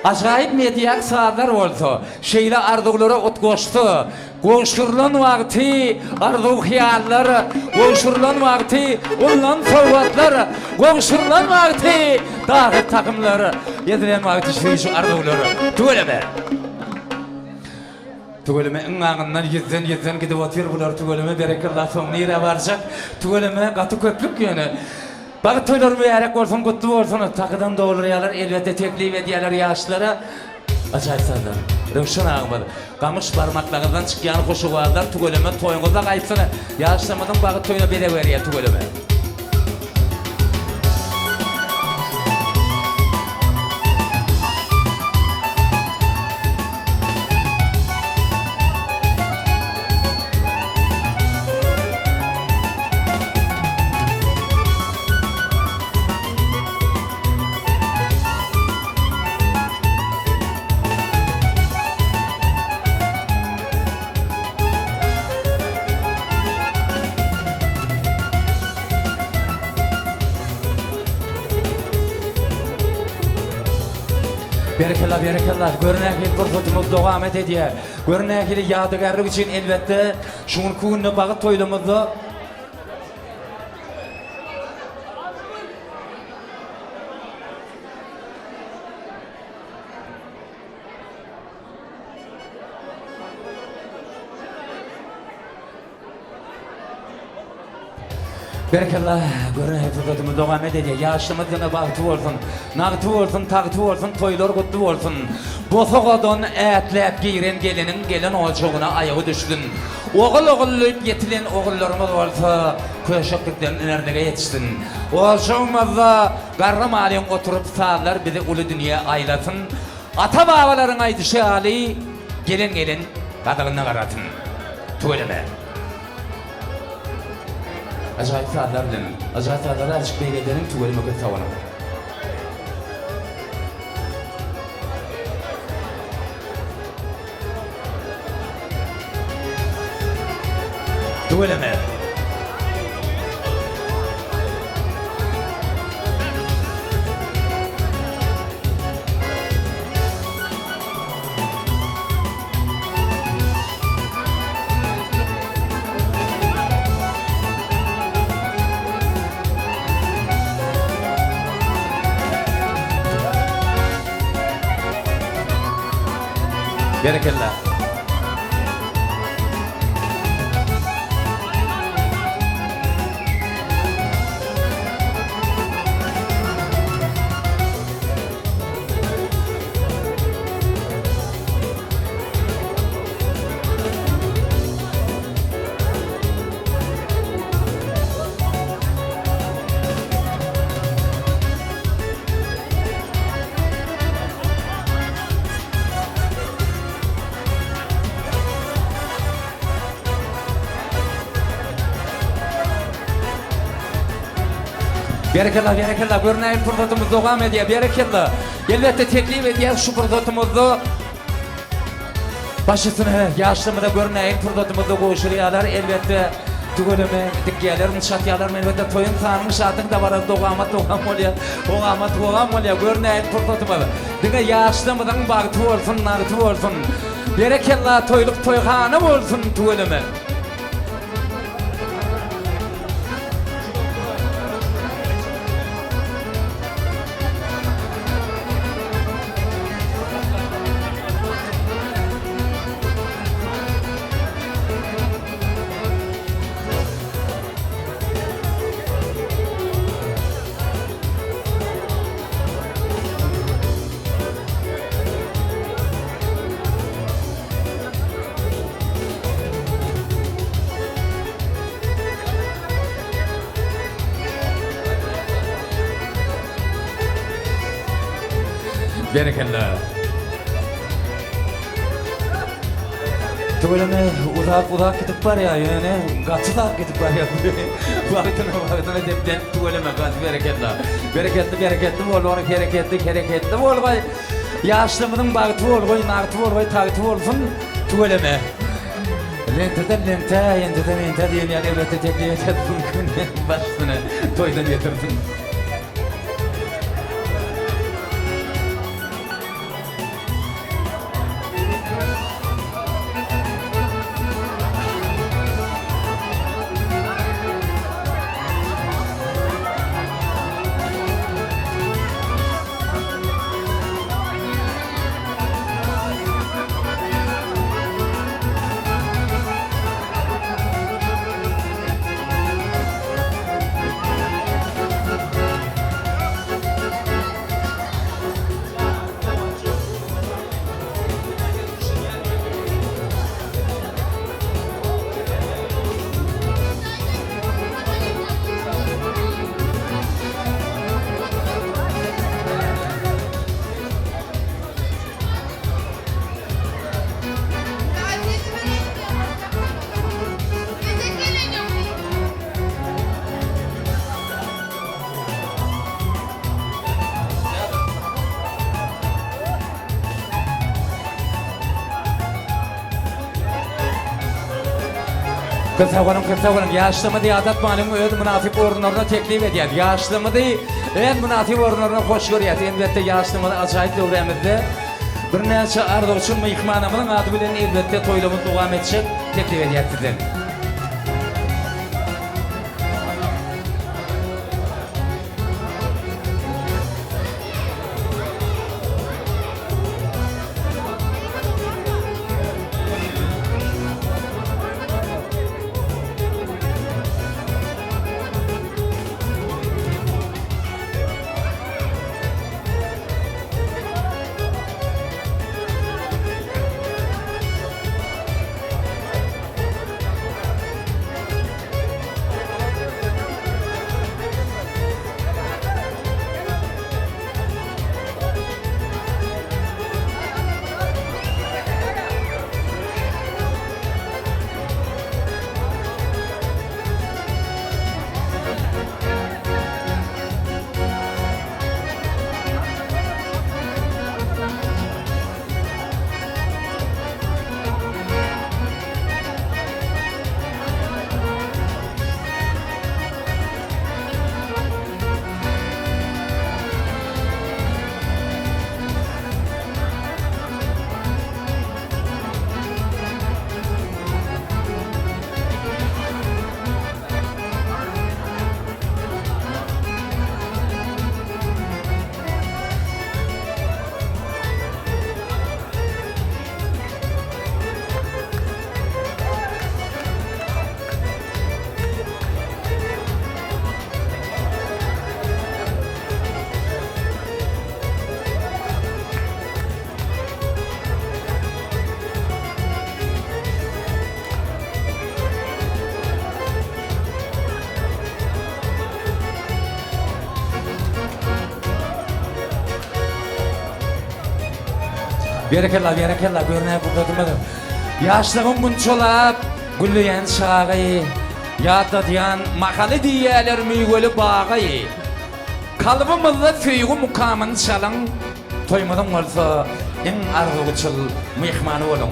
Ajaýyp mediýak saatlar bolsa, şeýle arzuglary otgoşdy. Goşurlan wagty, arzu hyallar, goşurlan wagty, ulan sowatlar, goşurlan wagty, dagy takymlary, ýedilen wagty şu arzulary. Tügeleme. Tügeleme ıňaňyndan ýezden gidip otyr bular tügeleme berekellah soň nire barjak. Tügeleme gaty köplük ýöne. Bagat toylar berek bolsun, gutly bolsun, takydan dogulýarlar, elbetde teklip edýärler ýaşlara. Ajaýyp sazlar. Röşen agmady. Gamış barmaklaryndan çykýan goşugazlar tügeleme toýuňyzda gaýtsyna. Ýaşlamadan bagat toýuna bere berýär tügeleme. Berekellah. Görnäkli fursatymyz dowam edýär. Görnäkli ýadygarlyk üçin elbetde şuň kunny bagyt toýlamyzda Berekellah, görnäkli fursatymyz dowam edýär. Ýaşlymyz ýene bagty bolsun, nagty bolsun, tagty bolsun, toýlar gutly bolsun. Bosogadan ätläp giren gelen olçogyna aýagy düşdün. Ogul-ogullyp yetilen ogullarymyz bolsa, köşeklikden ernege ýetişsin. Olçogymyzda garramalyň oturup saatlar bizi uly dünýä aýlasyn. Ata babalaryň aýdyşaly gelen gadagyna garatyn. Tügeleme. Ajaýyp saatlar bilen, ajaýyp saatlar açyk beýledenim tügelmeke tawanyp. Tügeleme. Berekellah. Berekellah, görnäkli fursatymyz dowam edýär. Berekellah. Elbetde teklip edýär şu fursatymyzda başysyna ýaşlymyda görnäkli fursatymyzda goşurýarlar. Elbetde tügeleme dikýärler, muşatýarlar, elbetde toýun sanyny şatyň da bar, dowam bolýar. Dowam bolýar görnäkli fursatymyz. Diňe ýaşlymyň bagty bolsun, nagty bolsun. Berekellah, toýluk toýhana bolsun tügeleme. Berekellah. Tügeleme uzak gidip barýar ýöne, gaçyda gidip barýar. Wagtyna depden tügeleme gaç berekellah. Bereketli bolýar, hareketli bolýar. Ýaşlymyň bagty bolýar, nagty bolýar, tagty bolsun tügeleme. Lente diýen ýa elbetde teklip etdim. Başyna toýdan ýetirdim. Kısa olun. Yaşlımı diye adat malum öz münasip orunlarına teklif ediyor. Yaşlımı diye en münasip orunlarına hoş görüyor. Elbette yaşlımı acayip dövremizde. Bir neçe ardoçun mıyıkmanımın adı bilen elbette toylamın devam edecek teklif ediyor sizden. Berekella görünüyor burada durmadı. Yaşlığın bunçolap, gülleyen şağayı, yadda diyan makalı diyeler müygölü bağayı. Kalıbımızda füyü mukamını çalın, toymadan olsa en arzuçul mihmanı olun.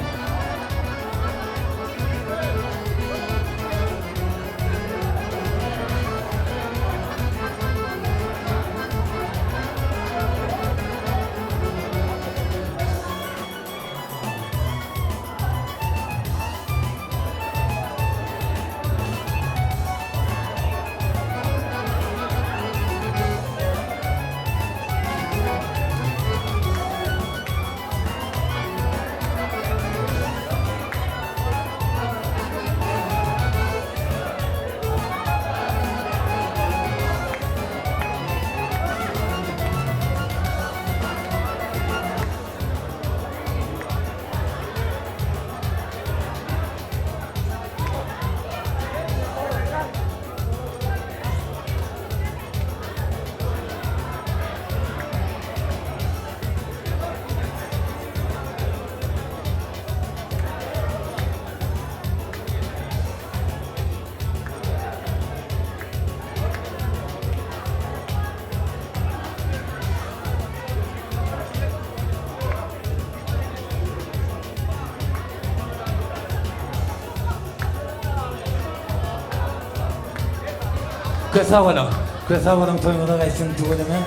Kösa olun toymada kaysın tuğuleme.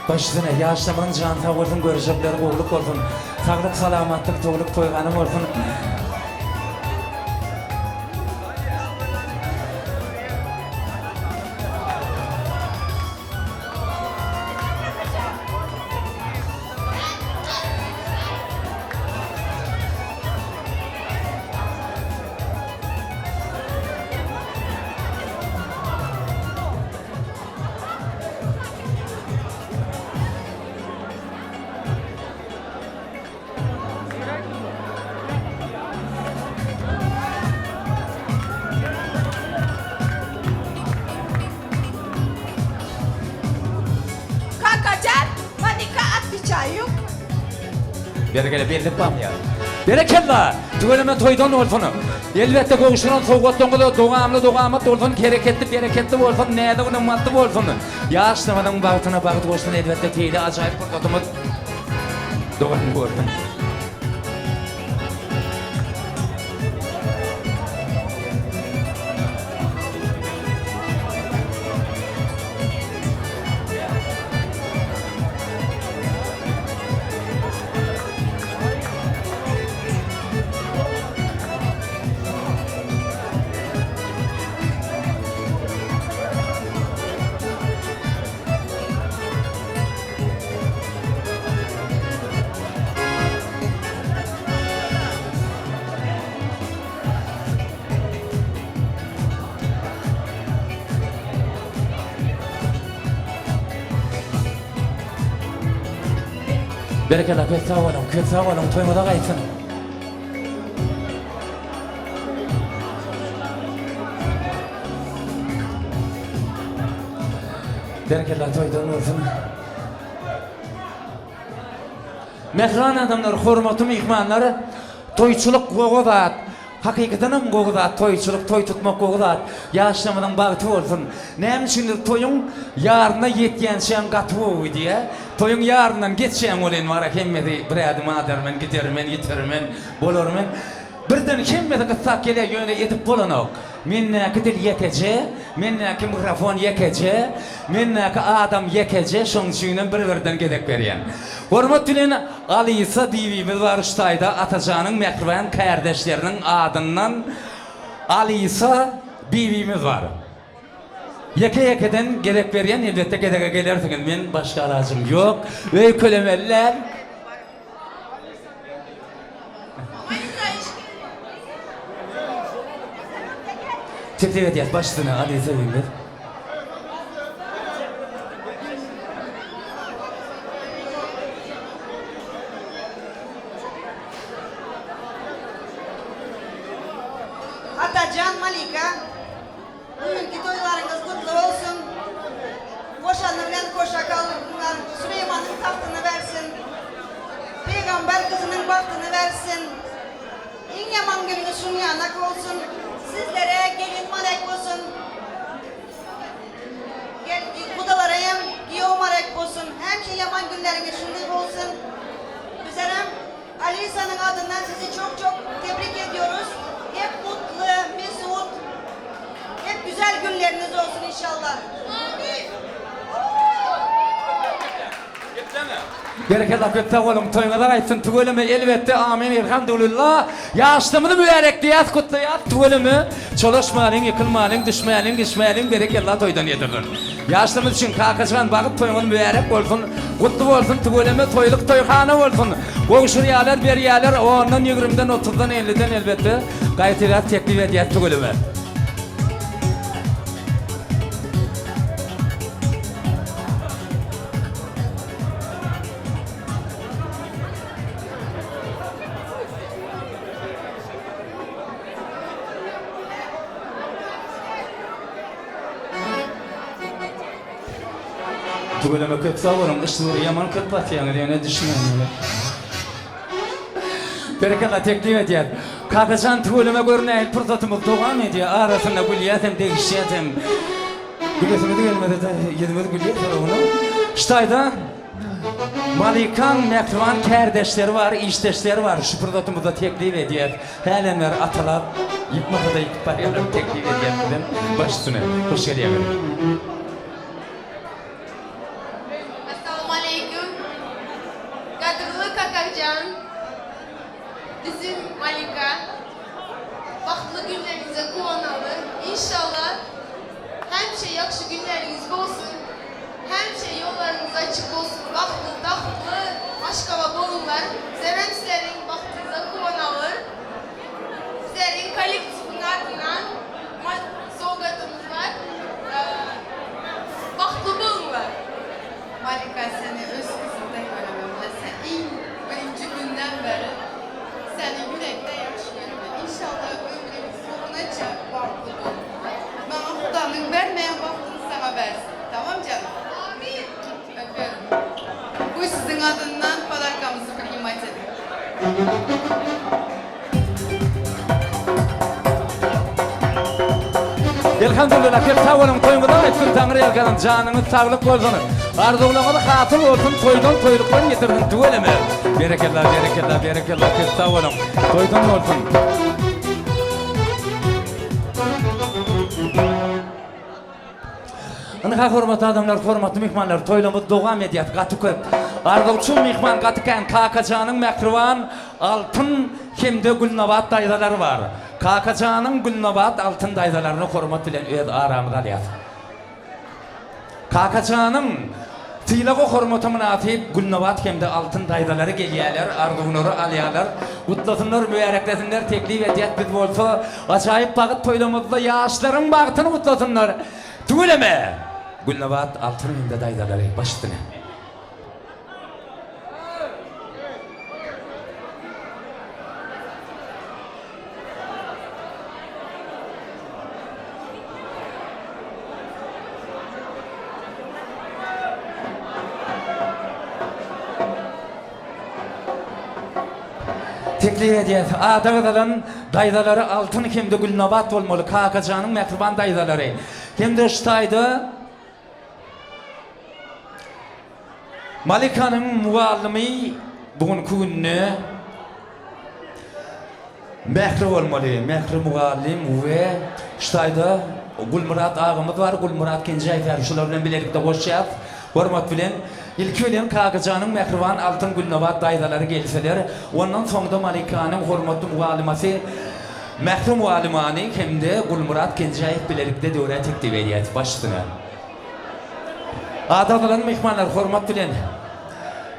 Başısına yaşlamanın can sağ olsun, görüşekleri koğuluk olsun. Sağlık, salamatlık, toğuluk, toyganım olsun. Berekelle belli bam ya. Berekella. Tügeleme toydan olsun. Elbette koğuşunan soğuktan da doğamlı olsun. Bereketli olsun. Neyde onun matlı olsun. Yaşlamadan bağıtına bağıt olsun. Elbette teyli acayip kurtatımız. Doğan olsun. Berekella köp sağ olun, toymada qaytsın. Berekella toydan olsun. Mehran adamlar, hormatly mehmanlar, toyçuluk goğudat. Hakikaten hem goğudat, toyçuluk, toy tutmak goğudat. Yaşlamadan bagtı olsun. Näme üçindir toyun yarına yetgençen gatı diye. Toyun yarından geçen olen var hemmeti bir adım adarmen, gidermen, yitirmen, bolarmen. Birden hemmeti gıtsak gele yöne yetip bolanok. Mennäki dil yekece, mennäki mikrofon yekece, mennäki adam yekece, şoň üçin bir-birden gedek berýän. Hormat bilen Alisa diýibimiz bar Ştaýda Atajanyň mehriban kardeşleriniň adyndan Alisa diýibimiz bar. Yeke-yekeden gedek berýän, elbetde gedege gelersiňiz. Men başga aracym ýok. Öý kölemeller. Teklif ediyat başlığına hadi sevimler. Atacan, Malika, bugünkü toylarınız kutlu olsun. Boşanma bilen koşa kalınlar, Süleyman'ın tahtını versin. Peygamber kızının bahtını versin. En yaman gününüz şun yanak olsun. Sizlere gelin marek olsun. Kudalara hem giyo marek olsun. Hem şey yaman günleriniz şunluk olsun. Bizlerem Alisa'nın adından sizi çok çok tebrik ediyoruz. Hep mutlu, mesut, hep güzel günleriniz olsun inşallah. Amin. Berekella köp sağ olun, toyuna da qaytsın, tügölüme elbette amin, elhamdülillah. Yaşlımını mübarek diyat, kutlayat, tügölümü. Çalışmalın, yıkılmalın, düşmelin, geçmelin, berekella toydan yedirdir. Yaşlımız için kakaçan bakıp toyunun mübarek olsun, kutlu olsun, tügölüme toyluk toyhana olsun. Boğuşur yalar, ber yalar, ondan 20'den 30'dan 50'den elbette qaytilat teklif ediyat tügölüme. Tügöleme köp sağ olun, ışlığı yaman köp batýany diýene düşünmeýän. Berekella teklif edýär. Kakaçan tügöleme görnäýil pursatymyz dogam edýär. Arasynda gülýäsem, degişýäsem. Gülesime de gelmedi de yedimedi gülýär onu. Ştaýda Malikaň mehriban kardeşleri var, işdeşleri var. Şu pursatymyzda teklif edýär. Hälenler atylap, yıkmada da yıkıp barýarlar teklif edýär bilen baş üstüne. Hoş gelýär. Bizim Malika, bahtlı günlerinize kuvanalı. İnşallah hem şey yakşı günleriniz olsun, hem şey yollarınız açık olsun. Bahtlı, tahtlı, aşk hava bolunlar. Seven sizlerin bahtınıza kuvanalı. Sizlerin kolektifin adından soğugatımız var. Bahtlı bolunlar. Malika seni öz kızımda görememle. Sen ilk birinci günden beri seni yürekte yaxşı görürüm. İnşallah ömrümüz sonunaca bahtlı olur. Bana Xudanın vermeyen bahtını sana versin. Tamam canım? Amin. Öpüyorum. Bu sizin adından padarkamızı primat edin. Elhamdülillah, köp sağ olun, toyunuzdan etsin, Tanrı elgalan, canınız sağlık olsun. Arzuğulamalı hatıl olsun, toydan toyluktan getirdin, tügöleme. Berekella, berekella, berekella, köp sağ olun, toydan olsun. Anıqa hormatly adamlar, hormatly mehmanlar, toylamız dogam edýät, gaty köp. Arzuwçy mehman gatykan Kakajanyň mehriban altın hemde gülnabat daýzalary bar. Kakajanyň gülnabat altın daýzalaryny hormat bilen öz aramyda alýar. Kakajanyň tylagy hormaty münasip gülnabat hemde altın daýzalary gelýärler, arzuwlary alýarlar. Kutlasınlar, mübareklesinler, teklif edýät biz bolsa ajaýyp bagyt toylamyzda ýaşlaryň bagytyny kutlasınlar. Tügüleme. Gülnabat altın hemde daýzalary başdyna. teklif ediyet. Adağdalan daydaları altın kimde Gülnabat olmalı. Kakacanın mehriban daydaları. Kimde Iştay'da Malika'nın muallimi bugünkü günü Mehri olmalı. Mehri muallim ve Iştay'da Gülmurat ağamız var. Gülmurat Kencay Ferşular bilen birlikte koşacağız. Hormat bilen ilk ölen Kakacanın mehriban altın Gülnabat daydaları gelseler. Ondan sonra Malika'nın hormatlı mualliması Mehri muallimani hem de Gülmurat Kencay birlikte döwre teklif ediyet başlığına. Adadalan mehmanlar hormat bilen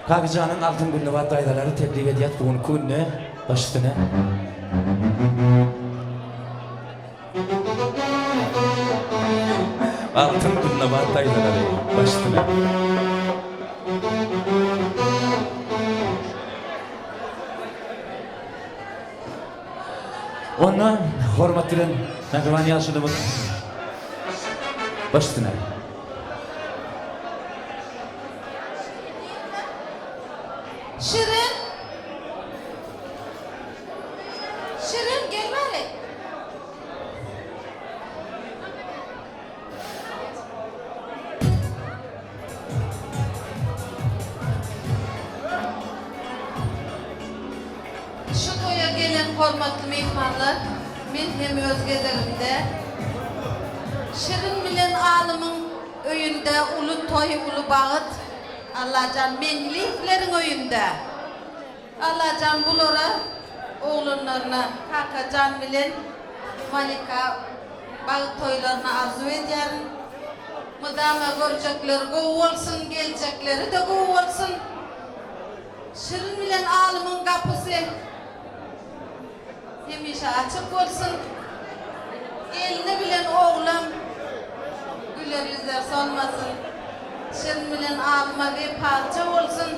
Kakacanın altın Gülnabat daydaları teklif ediyet bugünkü günü başlığına. Altın Gülnabat daydaları başlığına. Ondan hormat bilen mehriban yaşlımız başlığına. Şirin. Şirin gel bari. Şu toya gelen hormatlı mehmanlar, men hem öz gezerimde Şirin bilen alımın öyünde ulu toy ulu bağıt Allahcan menliflerin öyünde Allahcan bulara oğlunlarına Kakacan bilen Malika bağıt toylarına arzu eder. Mıdama görecekleri gov olsun, gelecekleri de gov olsun. Şirin bilen alımın kapısı hemişe açık olsun. Eline bilen oğlum güler yüzler solmasın. Şirin bilen alma ve parça olsun.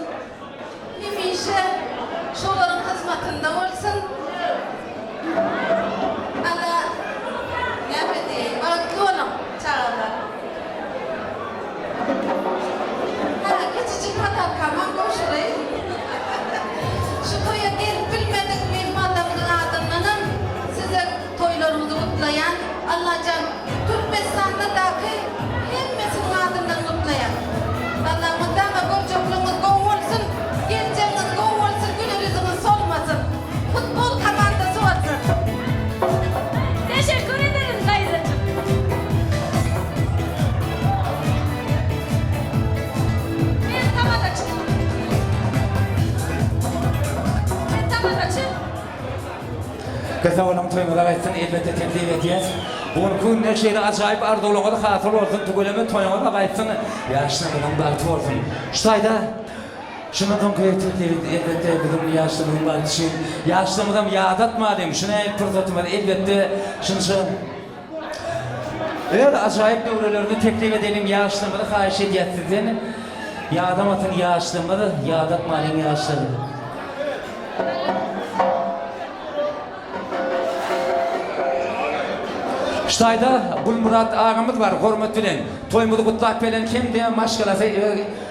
Hemişe şoların hizmetinde olsun. Allah ne diyeyim, öğretli olun çağırlar. Hala küçücük kadar kaman koşurayım. Şu toya gelip bilmedik mehmanlarımızın adından size toylarımızı kutlayan Allah'can Türkmenistan'daki hepimizin adından kutlayan. Allah'ımız dama görcekliğimiz gov olsun, geleceğiniz gov olsun, güler yüzünüz solmasın. Futbol komandası olsun. Teşekkür ederim teyzeciğim. Ben tamam açayım. Ben tamam açayım. Kısa olan toymalar etsin elbette teklif ediyet. Bugünkü neşeli acayip ardoluğuna da hatır olsun. Tugulemi toymalar etsin. Yaşlılığın baltı olsun. Ştayda şundan koyup teklif elbette bizim yaşlılığın baltı için. Yaşlılığım yadatmadım. Şuna el fırsatım var elbette. Şunca evet acayip dövrelerini teklif edelim. Yaşlılığımı da karşı ediyet sizden. Yadamatın yaşlılığımı da yadatmadım yaşlılığımı. Ştayda Gülmurat ağamız var, hormat bilen. Toyumuzu kutlap bilen kim diye maşgalası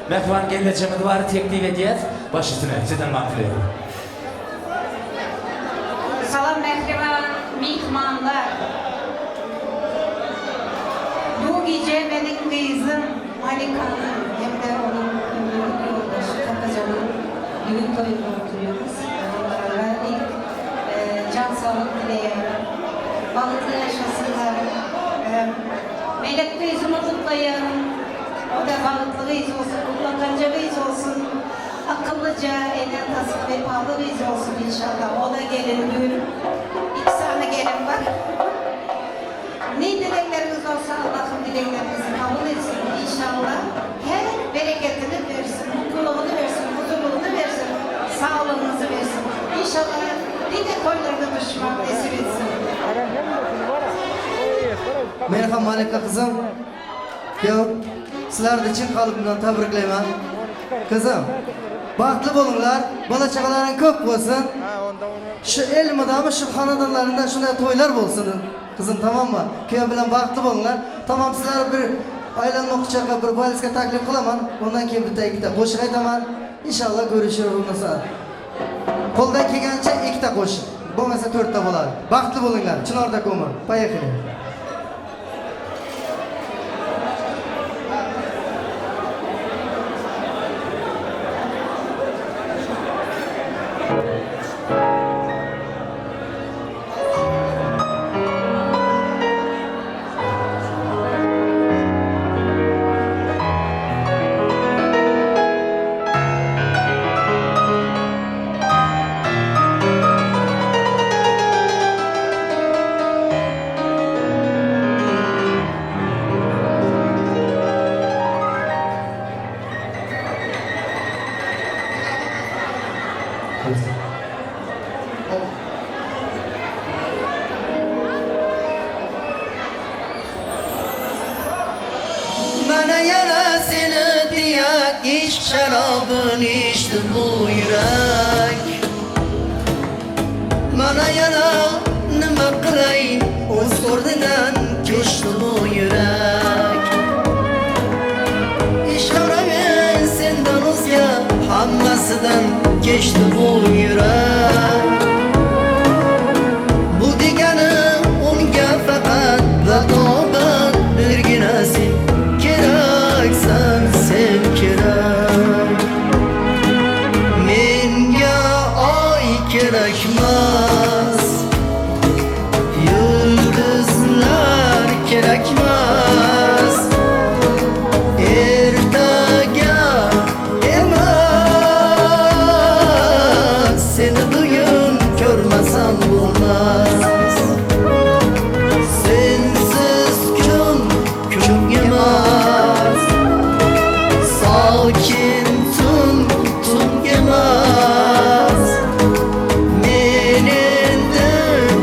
mehvan geleceğimiz var, teklif ediyet. Baş üstüne, sizden mahfiliyorum. Salam mehriban mehmanlar. Bu gece benim kızım Malika'nın hem de onun ünlü yoldaşı Kakacan'ın düğün toyunu oturuyoruz. Onlara ilk can sağlık dileyelim. Balıklı yaşasınlar. Melek kızımı kutlayın. O da balıklı kız olsun, kutlakanca kız olsun. Akıllıca, elen tasıp ve pahalı kız olsun inşallah. O da gelin düğün. 2 tane gelin var. Ne dilekleriniz olsa Allah'ın dileklerinizi kabul etsin inşallah. Her bereketini versin, mutluluğunu versin, huzurluğunu versin, sağlığınızı versin. İnşallah nice koylarda düşman nasip etsin. Merhaba Malika kızım. Ya sizlerden için kalbimden tebriklayman. Kızım, bahtlı bolunlar, bala çakaların köp olsun. Şu el madamı şu hanadanlarında şuna toylar bolsun. Kızım tamam mı? Köy bilen bahtlı bolunlar. Tamam sizler bir aylanmak çaka bir valizga taklif kılaman. Ondan keyin bitta ikkita qo'shiq aytaman. İnşallah görüşürüz bundan sonra. Qo'ldan kelgancha ikkita qo'shiq. Bo'lmasa 4 ta bo'ladi. Baxtli bo'linglar. Chinorda ko'mi. Поехали. Bana yana seni diye iç şarabını içti bu yürek. Bana yana nima qilay o'z o'rnidan kechdi bu yürek. Ishqaramen sendan o'zga hammasidan kechdi bu yürek. Bu degani unga faqat raqobat birgina sen keraksan, sen kerak. Menga oy kerakmas, yulduzlar kerakmas. Ertaga emas, seni bugun ko'rmasam bo'lmas. Sensiz kun emas, sokin tun emas. Men endi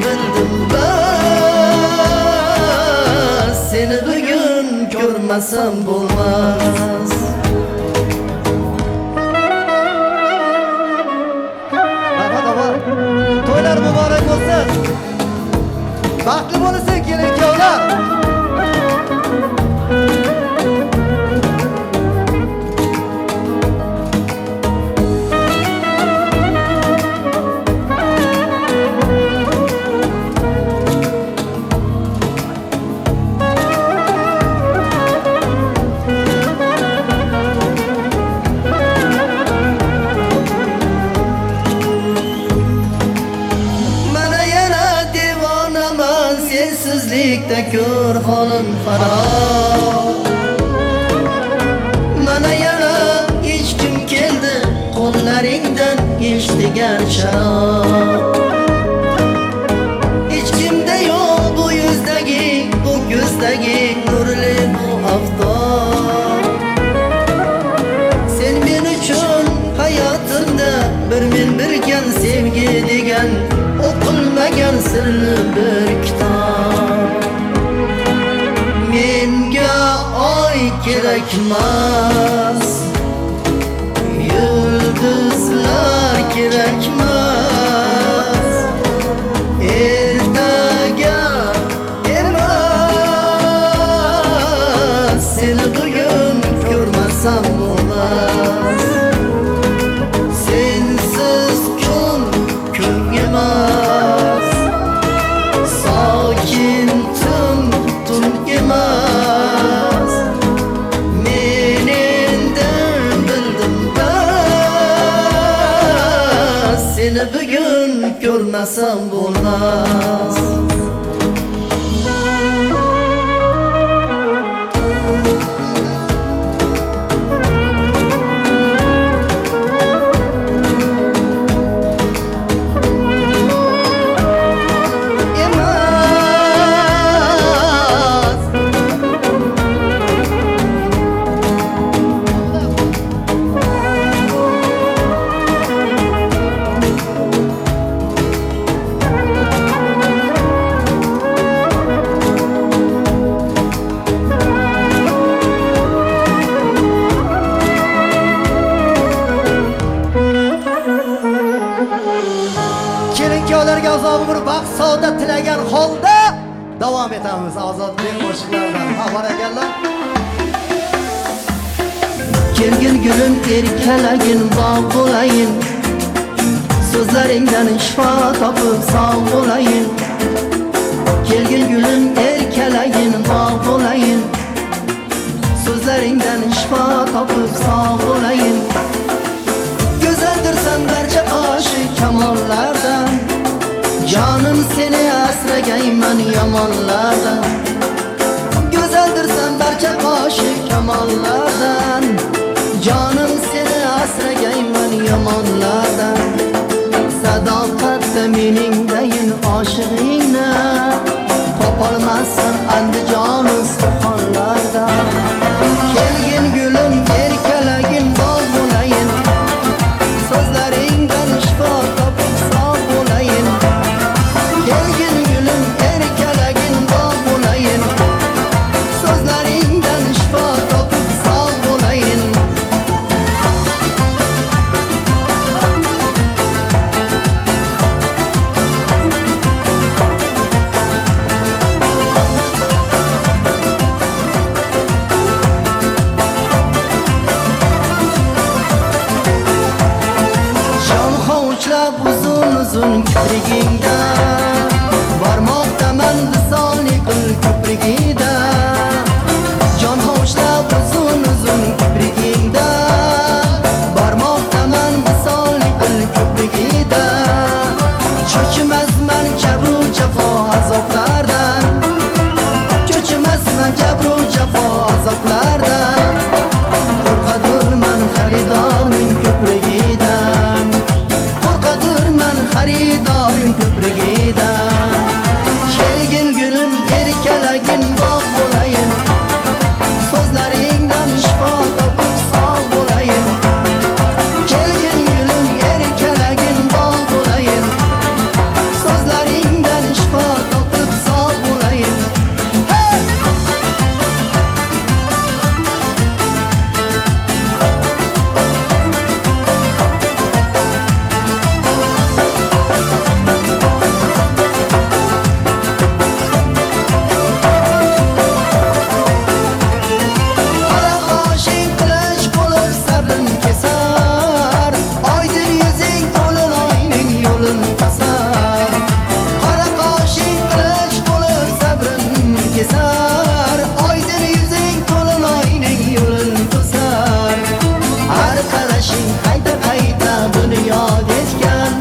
bildim bas, seni bugun ko'rmasam bo'lmas. Marhamat. To'ylar muborak bo'lsin. Baxtli bo'lsin kelin kuyovlar. Mana yana devonaman, sensizlikda ko'r holim xarob. Mana yana hech kim keldi qo'llaringdan eshitigan sharob. Hech kimda yo'q bu yuzdagi, bu ko'zdagi nurli bu oftob. Sen men uchun hayotimda bir men birgan sevgi degan o'qilmagan sirli bir kitob. Menga oy kerakmas, yulduzlar kerakmas. Ertaga emas, seni bugun ko'rmasam bo'lmas. Sensiz kun emas, sokin tun emas. Men endi bildim bas, seni bugun ko'rmasam bo'lmas. Kelinkiyolarga azobi bir baxt saodat tilagan holda davom etamiz. Ozodbek qo'shiqlaridan. Ha, barakallah. Kelgin gülüm erkalagin bog' bo'layin, Sözlerinden şifa tapıp sağ olayım. Gelgin gülüm erkeleyin bağ olayım. Sözlerinden şifa tapıp sağ olayım. Güzeldir sen berçe aşık kemallardan. Canım seni asragayım ben yamanlardan. Güzeldir sen berçe aşık kemallardan. Canım seni asragayım ben yamanlardan. Sadakatte meningdeyin aşığına. Kopalmazsan andicanı sokanlarda. Kelgin gülüm erkelegin bal bulayın. Sözlerinden şifa tapıp sağ bulayın. Kelgin gülüm erkelegin bal bulayın. Sözlerinden şifa tapıp sağ bulayın. Can havuçlap uzun uzun kiprigingde. Varmakta men visali kıl kiprigide. Can havuçlap uzun uzun kiprigingde. Varmakta men visali kıl kiprigide. Çökmez men kebru cefa azaplardan. Çökmez men kebru cefa azaplardan. Korkadır men haridanın köprügiden. Korkadır men haridanın köprügiden. Kelgin gülüm erkelegin bağ olayım. Sözlerinden şifa tapıp sağ olayım. Kelgin gülüm erkelegin bağ olayım. Sözlerinden şifa tapıp sağ olayım. Hey! Kara aşık kılıç bulur sabrın keser. Aydın yüzün olur aynın yolun kasar. Kara aşık kılıç bulur sabrın keser. Aydın yüzün olur aynın yolun kasar. Arkadaşın kayda kayda bunu yad etken.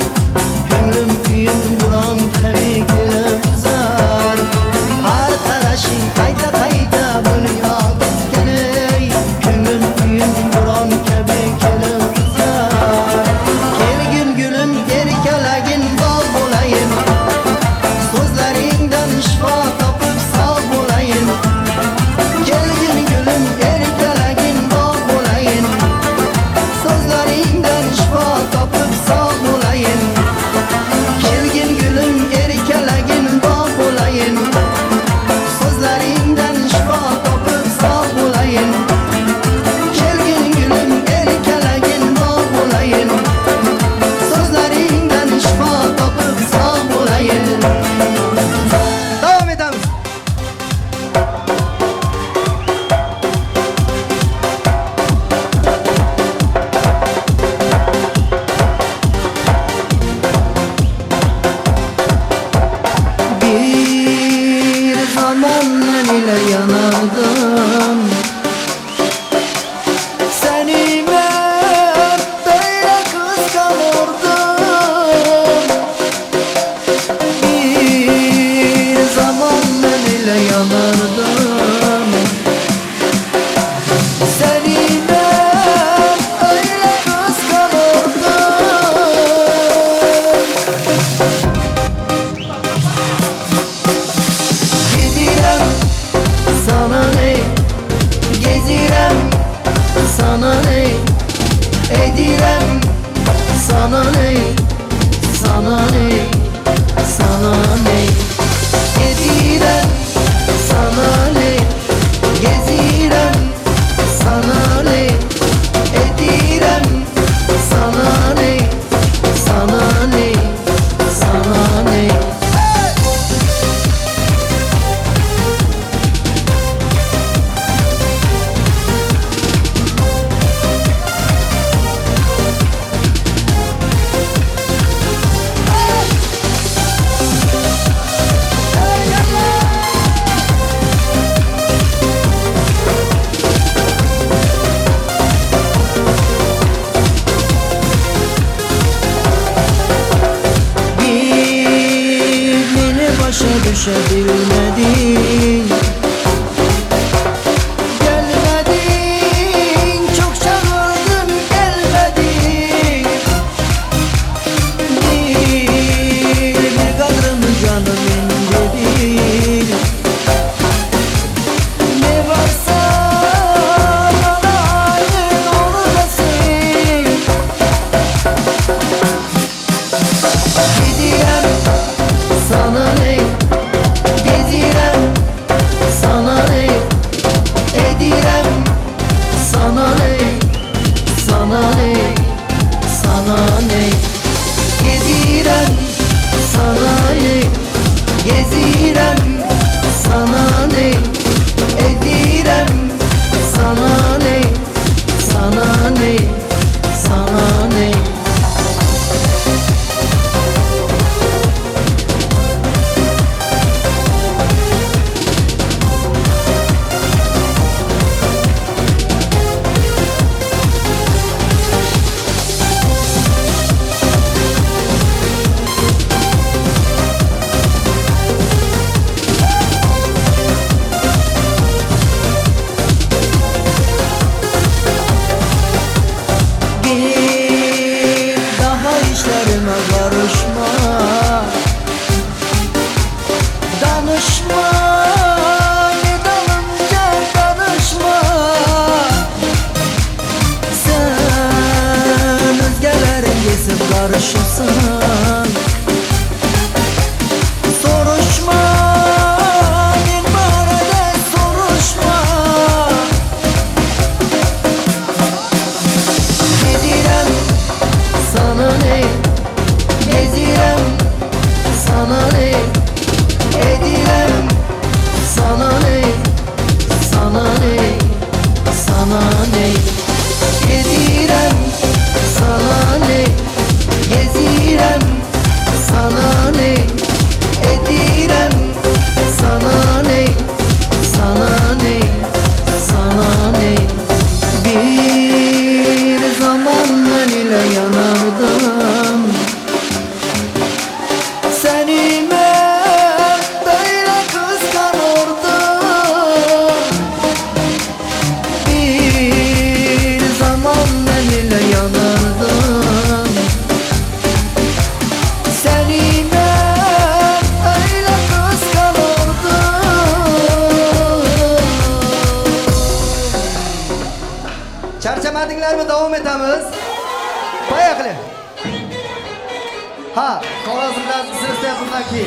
Gönlüm kuyun buran tabi gülüm kızar. Arkadaşın kayda kayda bunu yad etken. Gönlüm kuyun buran tabi gülüm kızar. Gelgin gülüm erkelegin bal bulayım. Sözlerinden şifa tapıp sağ bulayım. Gelgin gülüm erkelegin bal bulayım. Sözlerinden şifa tapıp sağ bulayım. Kelgin gülüm erkelegin bağ bulayım. Sözlerinden şifa tapıp sağ bulayım. Kelgin gülüm erkelegin bağ bulayım. Sözlerinden şifa tapıp sağ bulayım. Devam edelim. Bir zaman ile yanardım. Seni ben böyle kıskanırdım. Bir zaman ile yanardım. Seni ben öyle kıskanırdım. Gidiyorum sana ne mi devam etemiz? Bayaklı. Ha, kolazı biraz kısırsa bundan ki.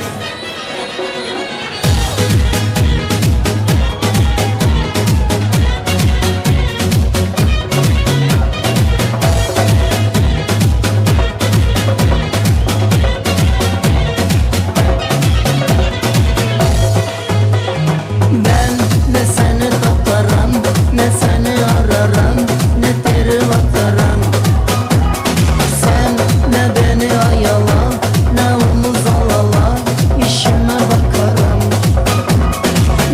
Ben ne seni taparım, ne seni ararım, ne teri bakarım. Sen ne beni ayala, ne omuz alala, işime bakarım.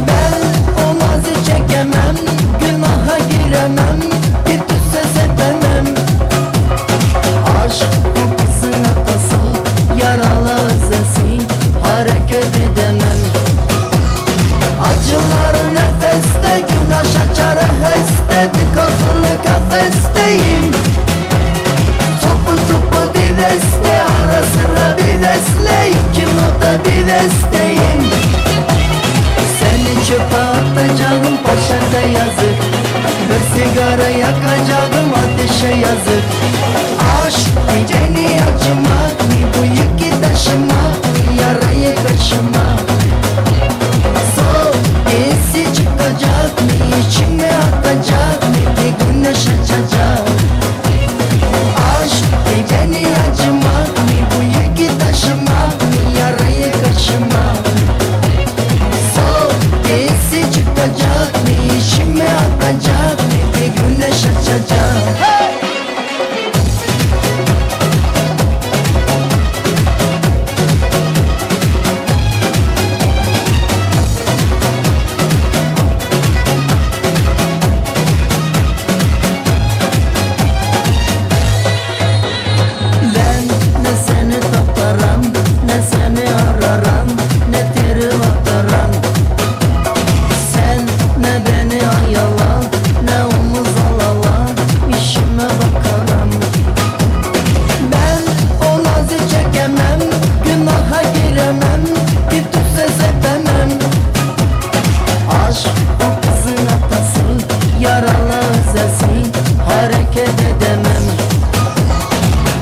Ben o nazı çekemem, günaha giremem, bir tüse sepemem. Aşk kokusun atası, yaralı özesi, hareket edemem. Acılar nefeste, güneş açar heste, tıkasılı kafesteyim. Topu topu bir deste, ara sıra bir desle, iki nota bir desteyim. Seni çöpe atacağım, poşete yazık. Bir sigara yakacağım, ateşe yazık. Aşk geceni acımak, bu yükü taşımak, yarayı kaşımak. Soğuk esi çıkacak mı, içime atacak mı, bir güneş açacak. Aşk geceni acımak mı, bu yükü taşımak mı, yarayı kaşımak. Soğuk esi çıkacak mı, içime atacak mı, bir güneş açacak. Ben ne seni taparım, ne seni ararım, ne teri bakarım. Sen ne beni ayala, ne omuz alala, işime bakarım. Ben o nazı çekemem, günaha giremem, bir tüse sepemem. Aşk o kızın atası, yaralı özesi, hareket edemem.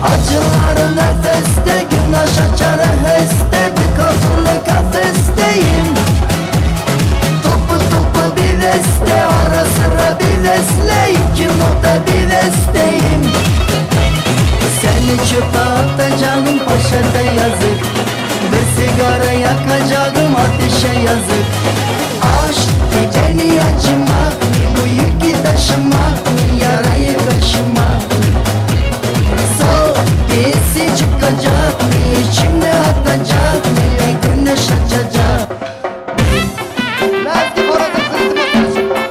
Acılar nefeste, güneş açar heste, tıkasılı kafesteyim. Topu topu bir deste, ara sıra bir desle, iki nota bir desteyim. Seni çöpe atacağım, poşete yazık. Bir sigara yakacağım, ateşe yazık. Aşk geceni acımak, bu yükü taşımak, yarayı kaşımak. Soğuk esi çıkacak mı, içimde atacak mı, bir güneş açacak. Lazım orada kısırsa bakacak.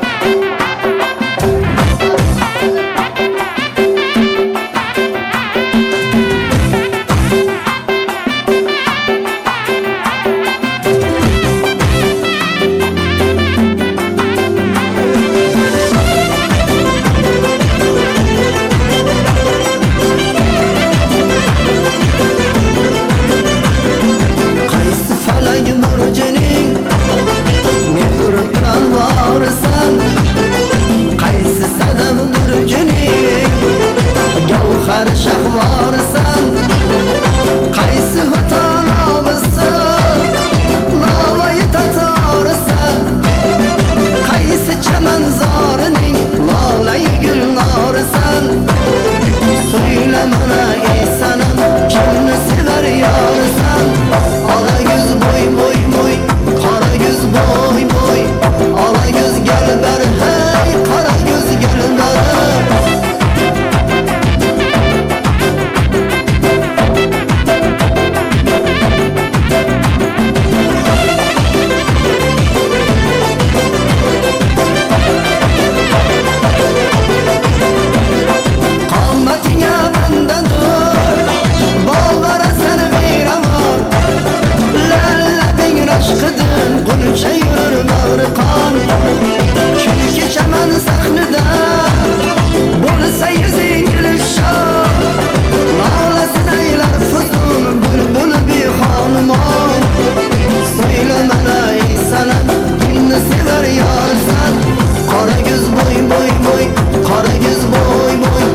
Kayısı falayı nurcenin, ne duruktan varsan. Kayısı sadam nurcenin, gavhar şah varsan. Kayısı hıtanamızsın, lavayı tatarsan. Kayısı çemen zarının, lalayı gül narsan. Söyle bana ey sanam, kimini sever yarsan. Ala göz boy boy boy, kara göz boy boy. Ala göz gel ber hey, kara göz gel ber. Kalmatına benden dur, bağlara seni bir amor. Lalla bin aşkıdın, konuşa yürür bağrı kan. Çünkü çemen sahnede, bulsa yüzün gülüşür. Ağlasın eyler fuzun, bülbül bir hanıma. Söyle bana ey sanam, kimini sever yarsan. Kara göz boy boy boy, kara göz boy boy.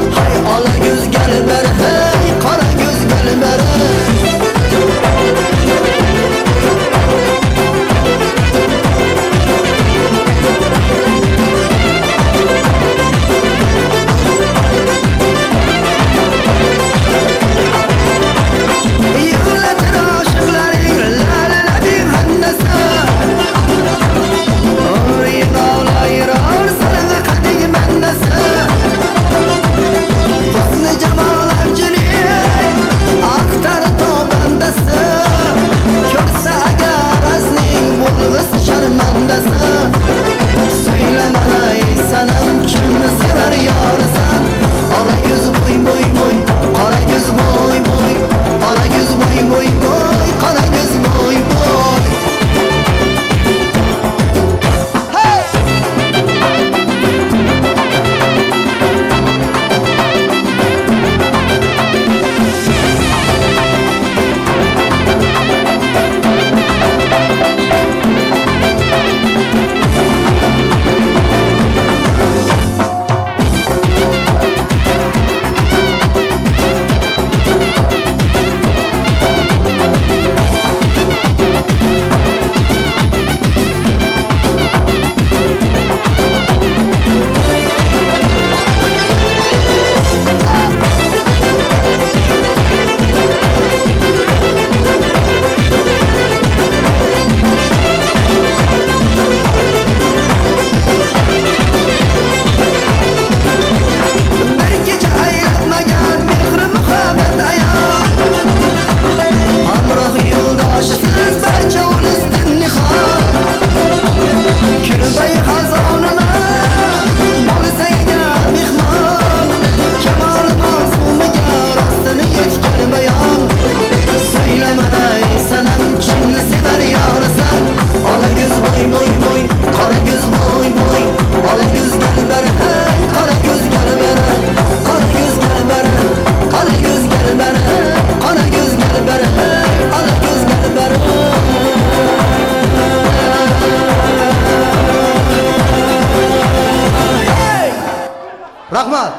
Rahmat.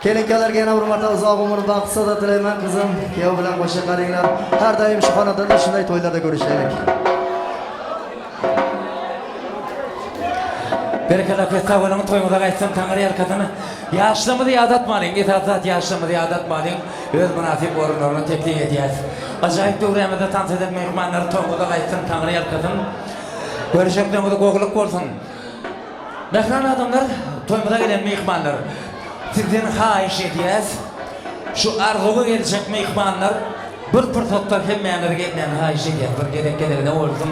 Kelinkalarga yana bir marta uzoq umr baxt sa'odat tilayman qizim. Kuyov bilan qo'shiq qaringlar. Har doim shu xonadonda shunday to'ylarda ko'rishaylik. Berkala festivalın toymuda qaytsan Tangri Erkatını yaşlımıdı yadatmalıyım, itaat yaşlımıdı yadatmalıyım. Öz münasip orunlarını teklif ediyaz. Acayip dövremede tans eden mehmanları toymuda qaytsan Tangri Erkatını görüşeklerimizi koğuluk olsun. Mehran adamlar, toymuda gelen mehmanlar sizden hayiş ediyaz. Şu arzuğu gelecek mehmanlar bir fırsatlar hemmeyenleri gelen hayiş ediyaz. Bir gerek ne olsun.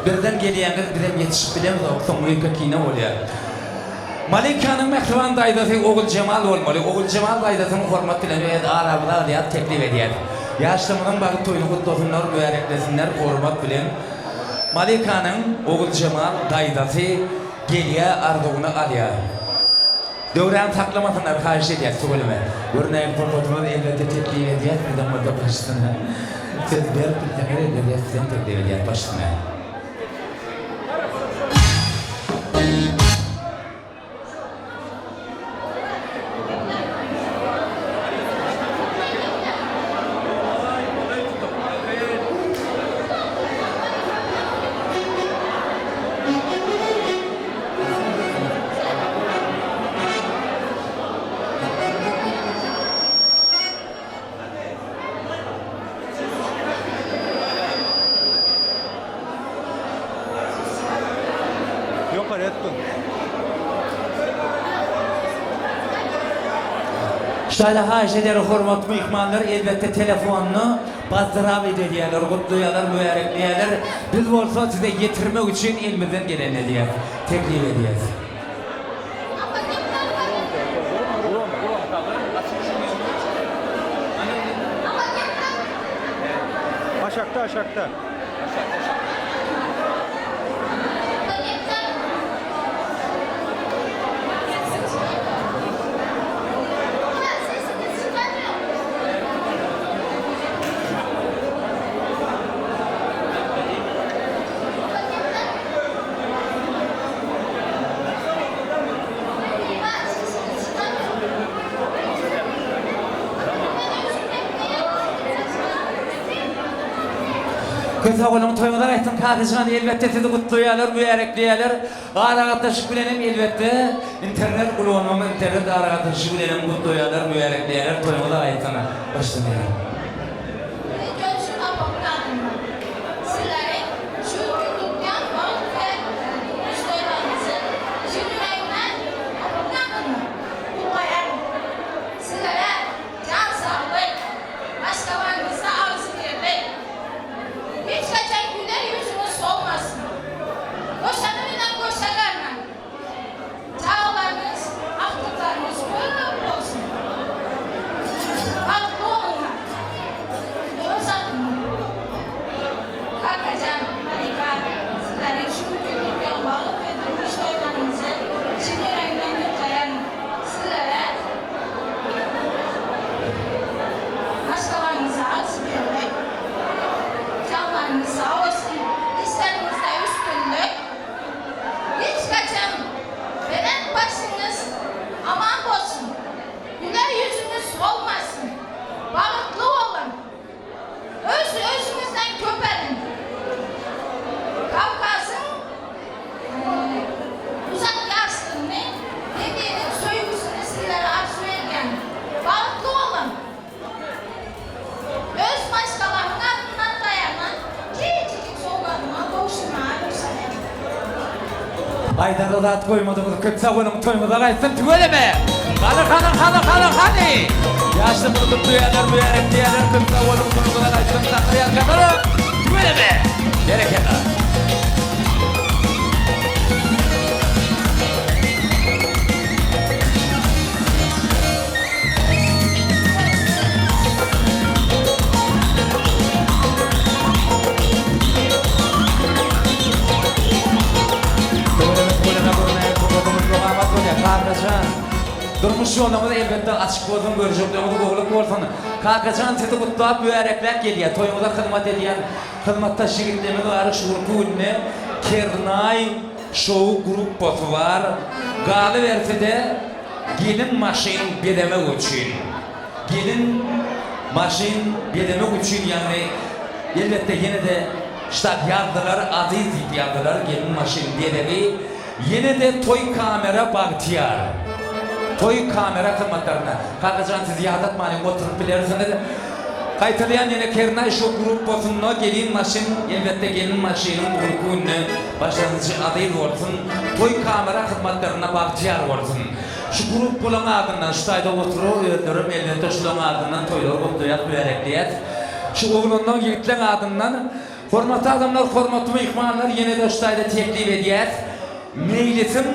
Birden geliyenler birden yetişip bilemiz oksan mühükkakine oluyor. Malika'nın mehriban daydası Oğul Cemal olmalı. Oğul Cemal daydasını hormat bilen ve arabada aliyat teklif ediyor. Yaşlımının bakıp toyunu kutlasınlar, mübareklesinler, hormat bilen. Malika'nın Oğul Cemal daydası geliye arduğunu alıyor. Dövren saklamasınlar, karşı ediyor söyleme. Örneğin formatımız elbette teklif ediyor, bir de burada başına. Söz verip bir tane ediyor, sizden teklif ediyor başına. Şöyle haşeleri hormat mehmanlar elbette telefonunu bazdırab ediyorlar, kutluyorlar, mübarekliyorlar. Biz olsa size getirmek için elimizden geleni diye teklif ediyoruz. Aşakta. Kız oğlum toymadan aytdım kakıcıgan elbette sizi kutluyorlar, mübarekliyorlar. Aragattaşık bilenim elbette. İnternet kullanmam, internet aragattaşık bilenim kutluyorlar, mübarekliyorlar. Toymadan aytdım. Başlamayalım. Görüşün apoklarını. Sizleri şu günlükten balık ve müşterilerinizi yüreğinden apoklarını kutlayalım. Sizlere can sağlık, başkalarınızda arzu verdik. Hiç geçen günler yüzünüz solmasın. Koşanıyla koşalarla. Çağlarınız, aklıklarınız böyle olsun. Haklı olunlar. Göz atın. Hakikaten harika. Sizlerin şu günlük yolbalık ve durmuş doymanızı şimdi renginden yutlayan sizlere başkalarınıza arz vermek. Canlarınız sağ olsun, işlerinizde üstünlük. Hiç kaçın, beden başınız aman olsun. Güler yüzünüz olmasın. Balıklı olun. Özünüzden köperin. Kavkaz'ın uzak yaşlılığını, dediğinin soygusunu sizlere arzu ederken balıklı olun. Öz başkalarının ardından dayanan küçücük soğuklarına boşuna yükselir. Aydan rahat koymadığımız kıtsa oğlum toymadan aytsın tüveleme. Hadi. Yaşlımızı kutluyorlar, mübarekliyorlar. Kıtsa oğlum toymadan aytsın Tangri Erkatını tüveleme. Gerekene. Durmuş yolumuz elbette açık olsun, görüşüklerimizi koğuluk olsun. Kakacan sizi kutlayıp mübarekler geliyor. Toyumuza hizmet ediyen hizmettaş yigitlerimiz var. Şurku ünlü Kernay Show gruppası var. Gali verse de gelin maşin bedemek için. Gelin maşin bedemek için yani elbette yine de ştat yazdılar, aziz deyip yazdılar gelin maşin bedemi. Yine de toy kamera bahtiyar. Toy kamera kıymatlarına. Kalkacan sizi yadatmayın oturup bilirsiniz. Kayıtlayan yine kernay şu grup bosununa gelin maşin, elbette gelin maşinin grupunu başlangıcı adayı olsun. Toy kamera hizmetlerine bahtiyar olsun. Şu grup bulan adından, şu tayda oturup öldürüm, elbette şu adından toylar kutlayat, müerekleyat. Şu oğlundan yigitlen adından, hormatlı adamlar, hormatlı mihmanlar yine de şu tayda teklif ediyat. Meylisim,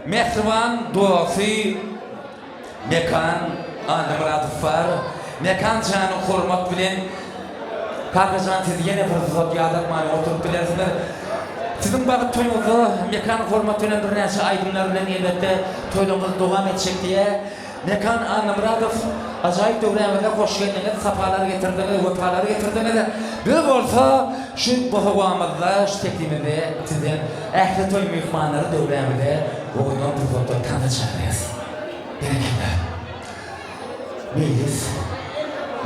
mehriban, duası, mekan, anımratıf var. Mekan canı hormat bilen Kalkacan siz yine bir zat yadatmayın oturup bilersiniz. Sizin bakıp toyunuzu mekan hormat bilen bir nesi aydınlar bilen elbette toyluğunuz devam edecek diye Mekan Anımradov acayip dövremede hoş geldiniz, safalar getirdiniz, vefalar getirdiniz. Bir olsa şu boğavamızda, şu teklifinde sizin ehli toy mihmanları dövremede oyundan bir foto tanıcağız. Gerekirler. Meyiz.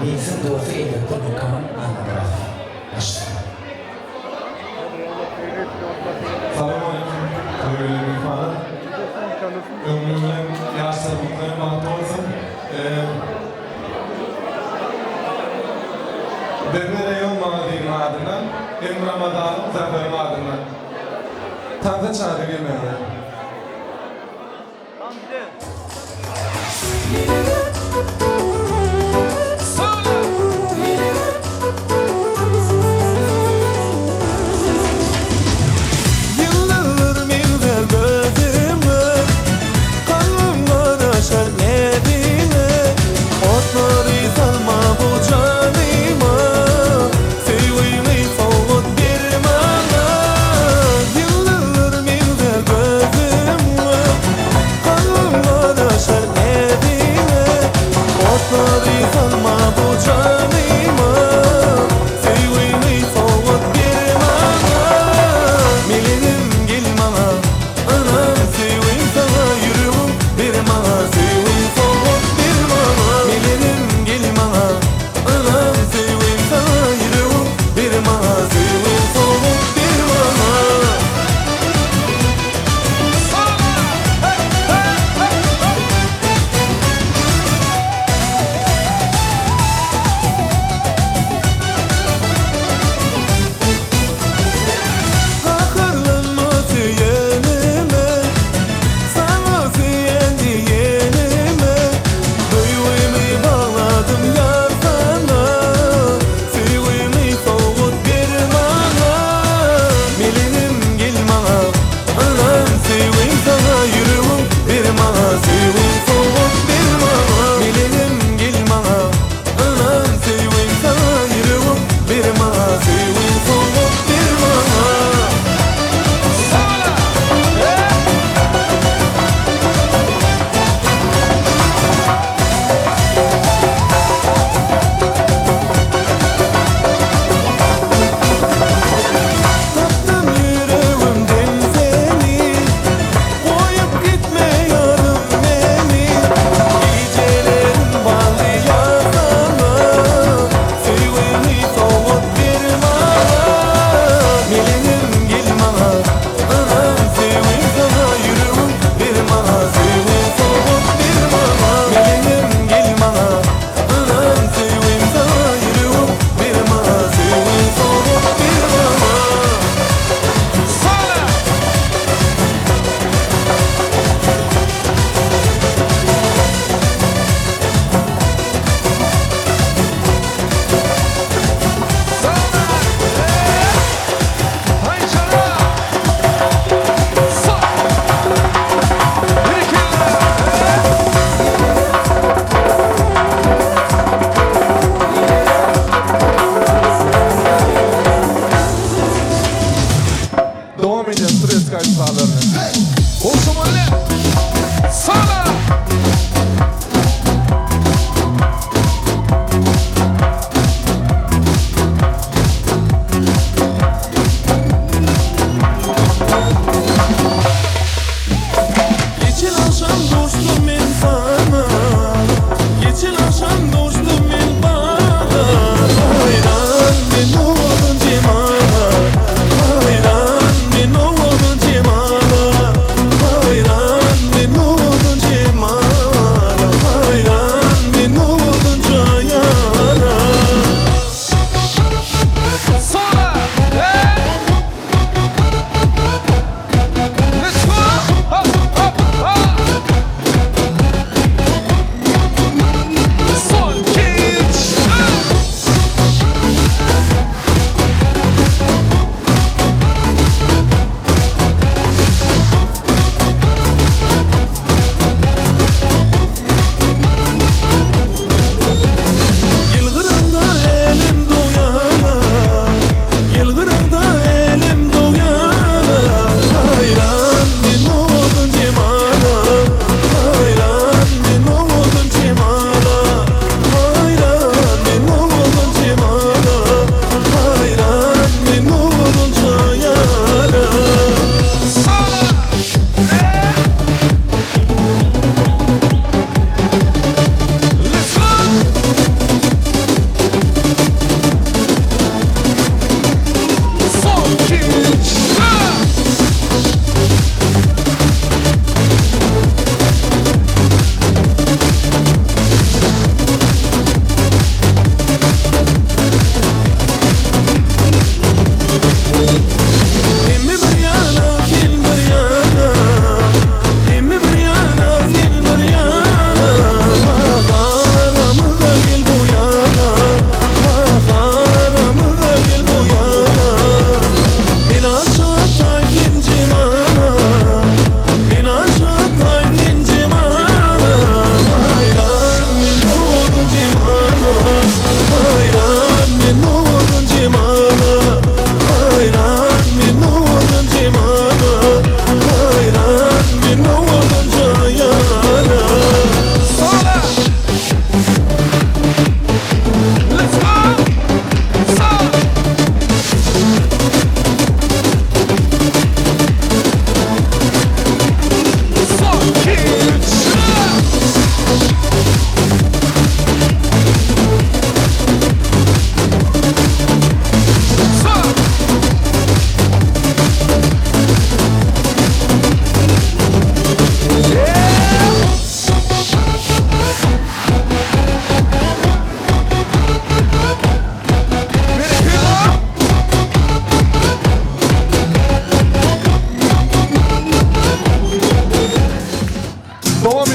Meyizin doğrusu elbette Mekan Anımradov. Başlayalım. Selamünaleyküm. Böyle bir falan. Ömrümün yaşlılıklarına baktı olsun. Bednere yol mağdinin adından, Em Ramadan'ın zaferin adından. Tanrı çağrı gelmeyenler. Devam edeceğiz stres kayıtlarına. Koşumalı. Sana. Geçen akşam dostum insan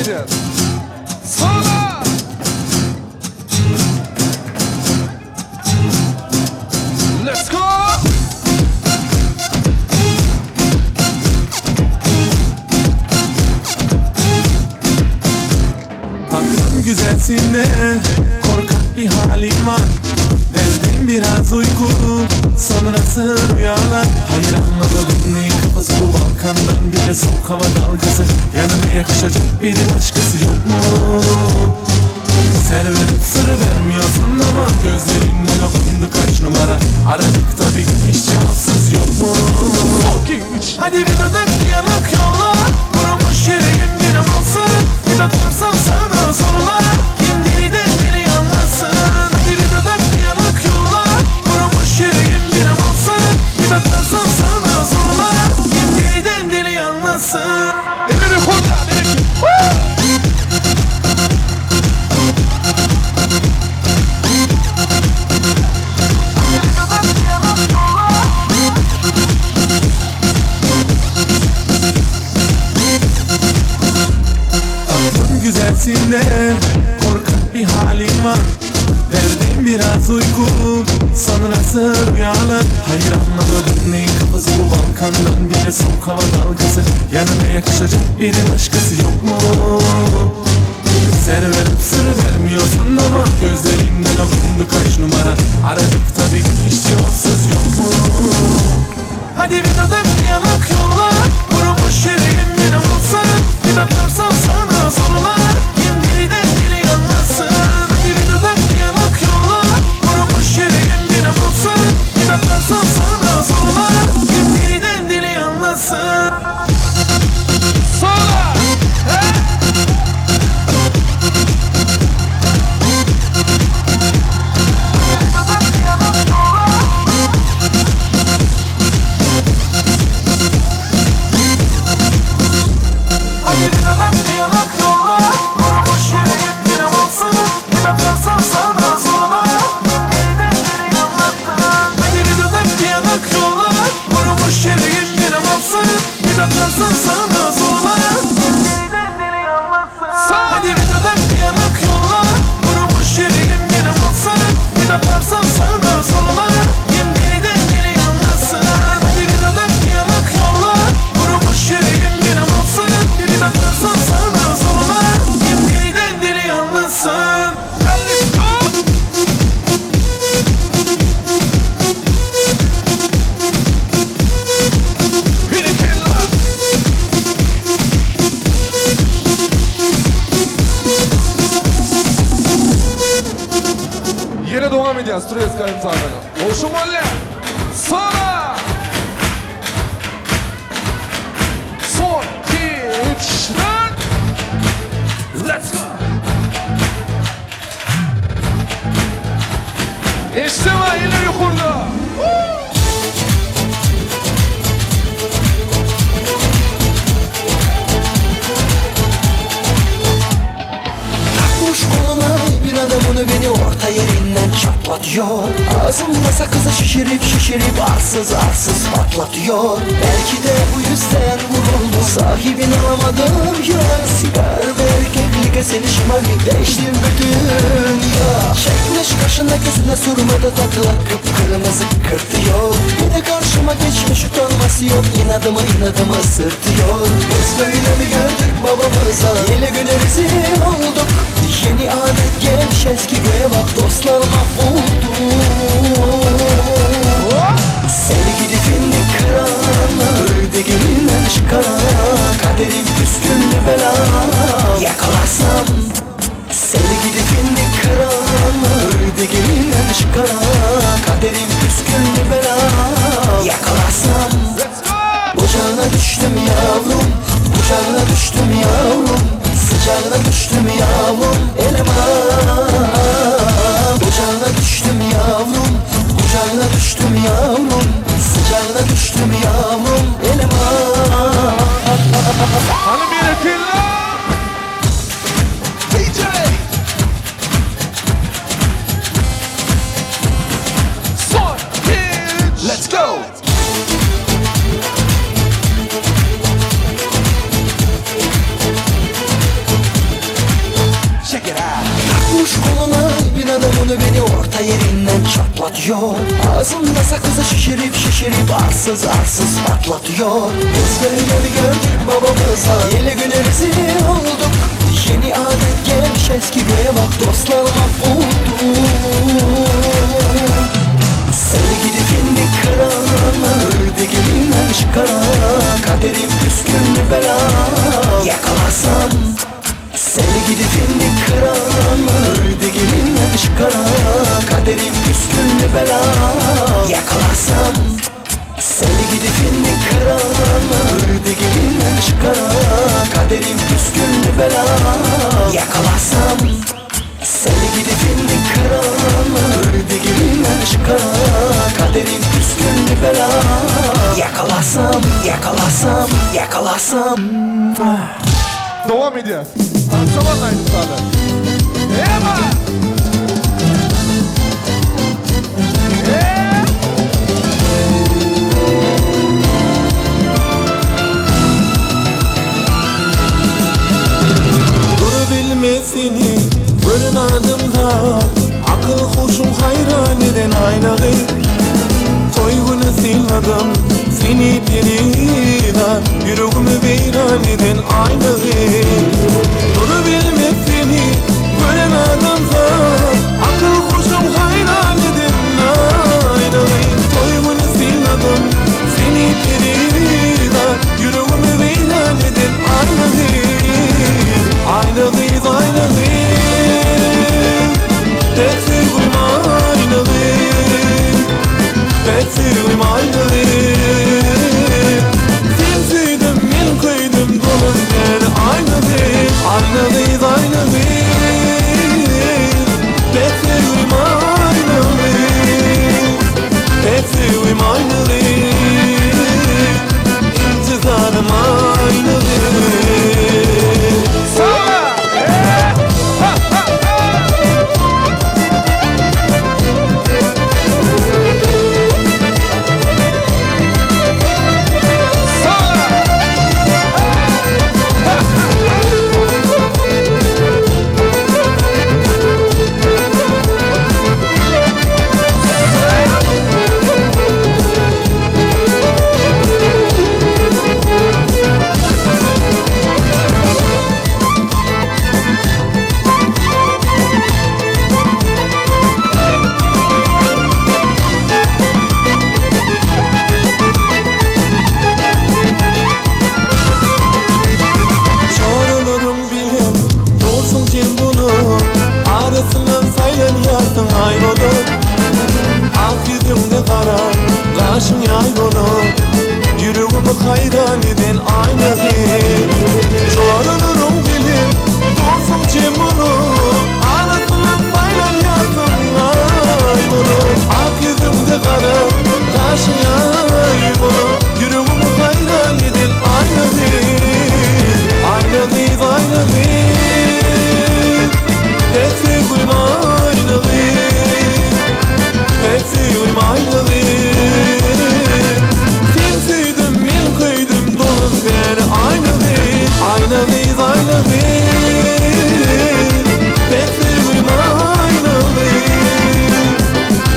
edeceğiz. Sola. Let's go. Baktım güzelsin de korkak bir halin var. Verdim biraz uyku sonrası rüyalar. Hayır anlamadım neyin kafası bu Balkan'dan bir de soğuk hava dalgası. Yanına yakışacak bir başkası yok mu? Ser verip sır vermiyorsun ama gözlerinden okundu kaç numara. Aradıkta bir hiç cevapsız yok mu? Hadi bir adım yanık yolla. Vurulmuş yüreğim bir olsun. Bir atarsam sana sorular. Kendini beni anlasın. Hadi bir adım yanık yolla. Vurulmuş yüreğim bir olsun. Bir atarsam sana sorular. Kendini deli anlasın. Elini kurtar. Güzelsin de korkak bir halin var. Verdim biraz uyku sonrası rüyalar. Hayır anlamadım neyin kafası bu Balkan'dan bir de soğuk hava dalgası. Yanına yakışacak bir başkası yok mu? Ser verip sır vermiyorsun ama gözlerinden okundu kaç numara. Aradık tabii hiç cevapsız yok mu? Hadi bir adım yanık yolla. Vurulmuş yüreğim yine olsa. Bir atarsam sana sorular. Kendini deli anlasın. Hadi bir adım yanık yolla. Vurulmuş yüreğim yine olsa. Bir atarsam sana sorular. Kendini deli anlasın. Sola. Yine devam edeceğiz. Turist kayın sahibine. Olsun valle. Sola. Son, 2, 3, 4. Let's go. İşte var yine yukarıda. Takmış koluna bir adamını beni orta yerinden çatlatıyor. Ağzımda sakızı şişirip arsız patlatıyor. Belki de bu yüzden vuruldu sahibini alamadım ya. Sigar ve erkeklik seni şımarı değiştim bütün ya. Çekmiş kaşına gözüne sürmede tatlı kıpkırmızı kırtıyor. Bir de karşıma geçmiş utanması yok, inadımı sırtıyor. Biz böyle mi gördük babamıza, yeni güne rezil olduk. Yeni adet gelmiş eski göğe bak, dostlar mahvoldu. Seni gidip indi kırana, ördü gelinden çıkaran. Kaderim küskünlü bela yakalarsam. Seni gidip indi kırana, ördü gelinden çıkaran. Kaderim küskünlü bela yakalarsam. Ocağına düştüm yavrum, ocağına düştüm yavrum. Sıcağına düştüm yavrum, eleman. Ocağına düştüm yavrum, ocağına düştüm yavrum. Sıcağına düştüm yavrum, eleman. Hani bir ekilla. Konu beni orta yerinden çatlatıyor. Ağzımda sakızı şişirip şişirip arsız arsız patlatıyor. Gözleri gördük babamıza, yeni güne rezil olduk. Yeni adet gelmiş eski göğe bak, dostlar mahvoldu. Sevgili kendi kırağına, ördü gelinden çıkara. Kaderim püskünlü bela yakalarsam. Sevgili kendi kırağına, ördü gelinden çıkara. Kaderim püskünlü bela yakalarsam. Sevgili kendi kırağına, ördü gelinden çıkara. Kaderim püskünlü bela yakalarsam. Sevgili kendi kırağına, ördü gelinden çıkara. Kaderim püskünlü bela yakalarsam, yakalarsam, yakalarsam. Devam ediyor. Zaman aynı sana. Eyvah! Bilmesini fırladımda, akıl hoşum hayran eden aynağı. Toygunu silmadım seni periden, yüreğimi beyran eden aynağı. Bunu bilmesini fırladımda, akıl hoşum hayran eden aynağı. Toygunu silmadım seni periden, yüreğimi beyran eden aynağı. Aynalıyız aynalıyız, Betül'üm aynalıyız, Betül'üm aynalıyız. Sen süydüm, ben kıydım, dolun ben aynalıyız. Aynalıyız aynalıyız, Betül'üm aynalıyız, Betül'üm aynalıyız. İntizarım aynalıyız. Hayran eden aynağı. Çoğalırım bilim, dostum cemunu. Arasından bayram yazdım aymunu. Ak yüzümde kara, karşım yaymunu. Yüreğimi hayran eden aynağı. Aynalıyız aynalıyız, Betül'üm aynalıyız, Betül'üm aynalıyız. Aynalıyız aynalıyız, Betül'üm aynalıyız,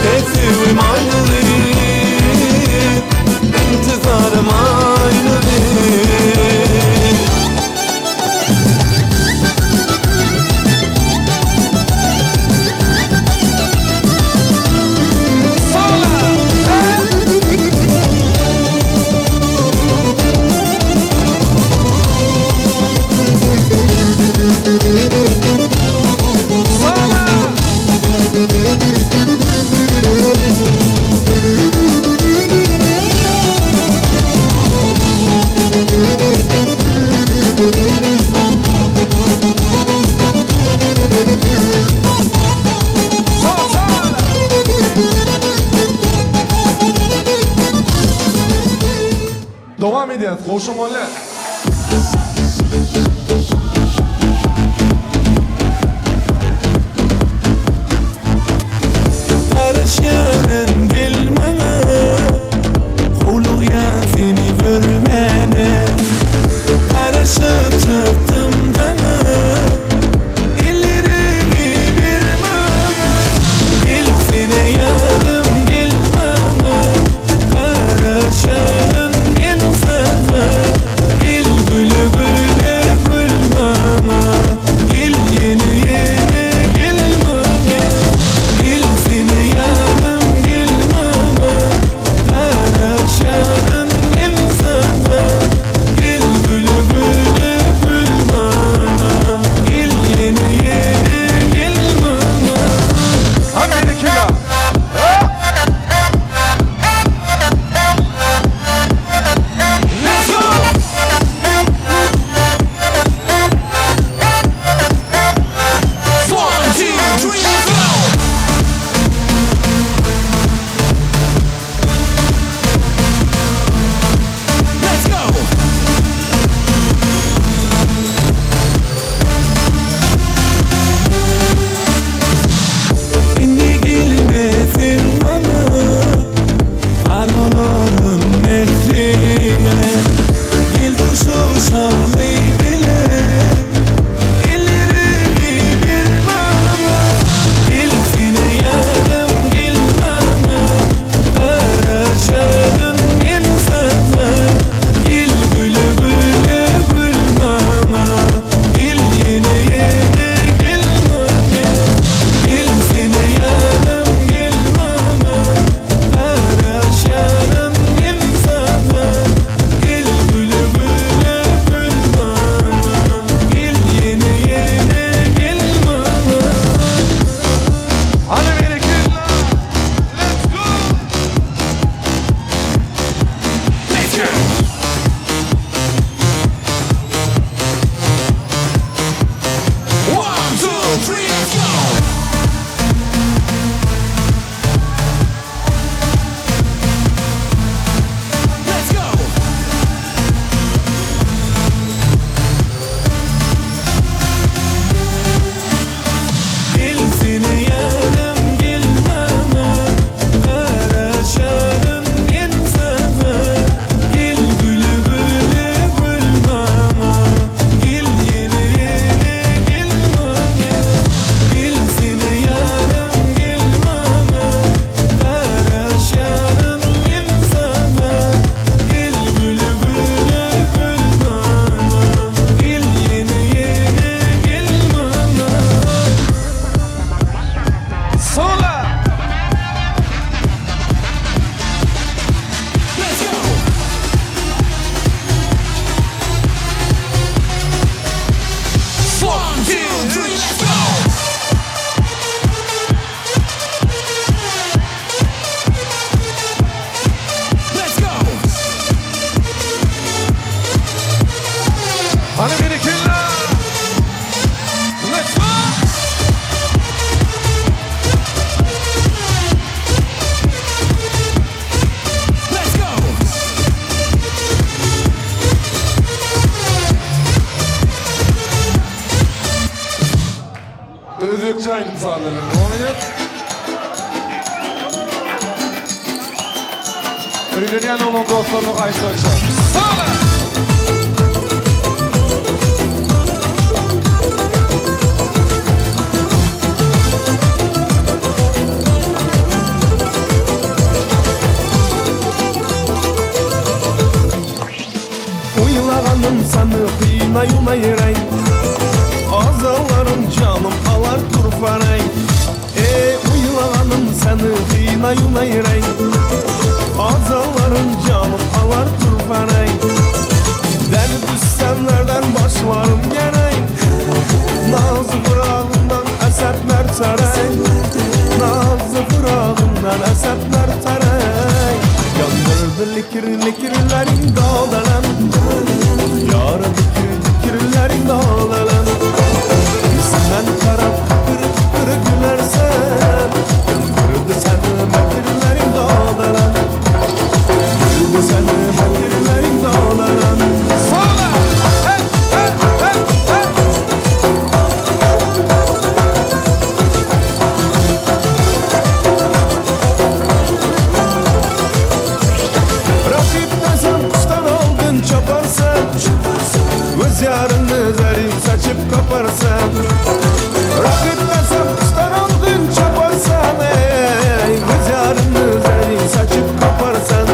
Betül'üm aynalıyız. İntizarım aynalıyız. Devam ediyor. Hoşum öyle. Karışanın bilmene, Hulu seni görmene. Karışıp çıktım dana, ellerimi bilmem. 9. ayının sağlarını. Onu Ürünleyen olan dostlarını kayıt açar. Sağ olun! Uylağanım sanı kıyına yüreğim Azalarım canım alar turfaray Uylağanım sanı kıyına yüreğim Azalarım canım alar turfaray Deli düşsenlerden başlarım geneyim Nazlı fırağından esepler taray Nazlı fırağından esepler taray Yandırdı likirlerin dağdalan Yara likirlerin dağdalan Yüzünden taraf kırı gülersen Yandırdı seni mekirlerin dağdalan Yandırdı seni mekirlerin dağdalan Sola! Hey! Hey! Hey! Hey! Rakipten sen kuştan aldın çaparsan Göz yarını zarif saçıp kaparsan Rakipten sen kuştan aldın çaparsan Göz yarını zarif saçıp kaparsan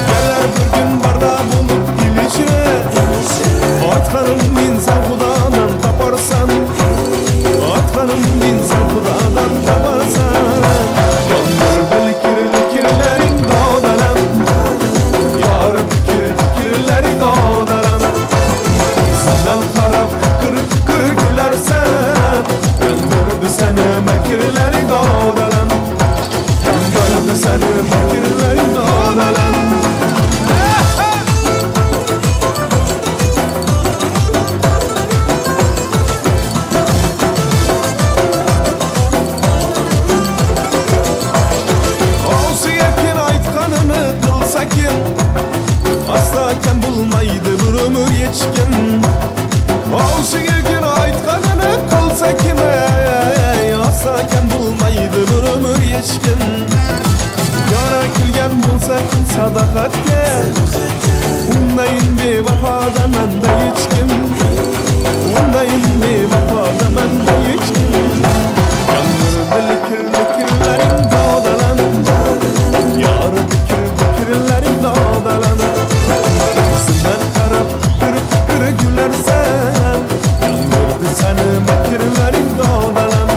Geller bir gün barda bulup ilişine Atkanım insan kudadan taparsan Atkanım insan kudadan taparsan Yandırdı likirlerin dağdalan Yar fikirleri dağdalan Senden taraf kırık gülersen Gönderdi seni mekirleri dağdalan Gönderdi seni mekirleri dağdalan Olsu yakin aytkanını kılsakin Aslaken bulmaydı bir ömür geçkin Olsu yakin aytkanını kılsakin Aslaken bulmaydı bir ömür geçkin Yara kilgen bulsakin sadakatke Undayın bir vefada men de geçkin Undayın bir vefada men de geçkin Yandırdı likirlerin dağdalan Yarı dikirlerin dağdalan Yüzünden taraf kırı gülersen Yandırdı seni mekirlerin dağdalan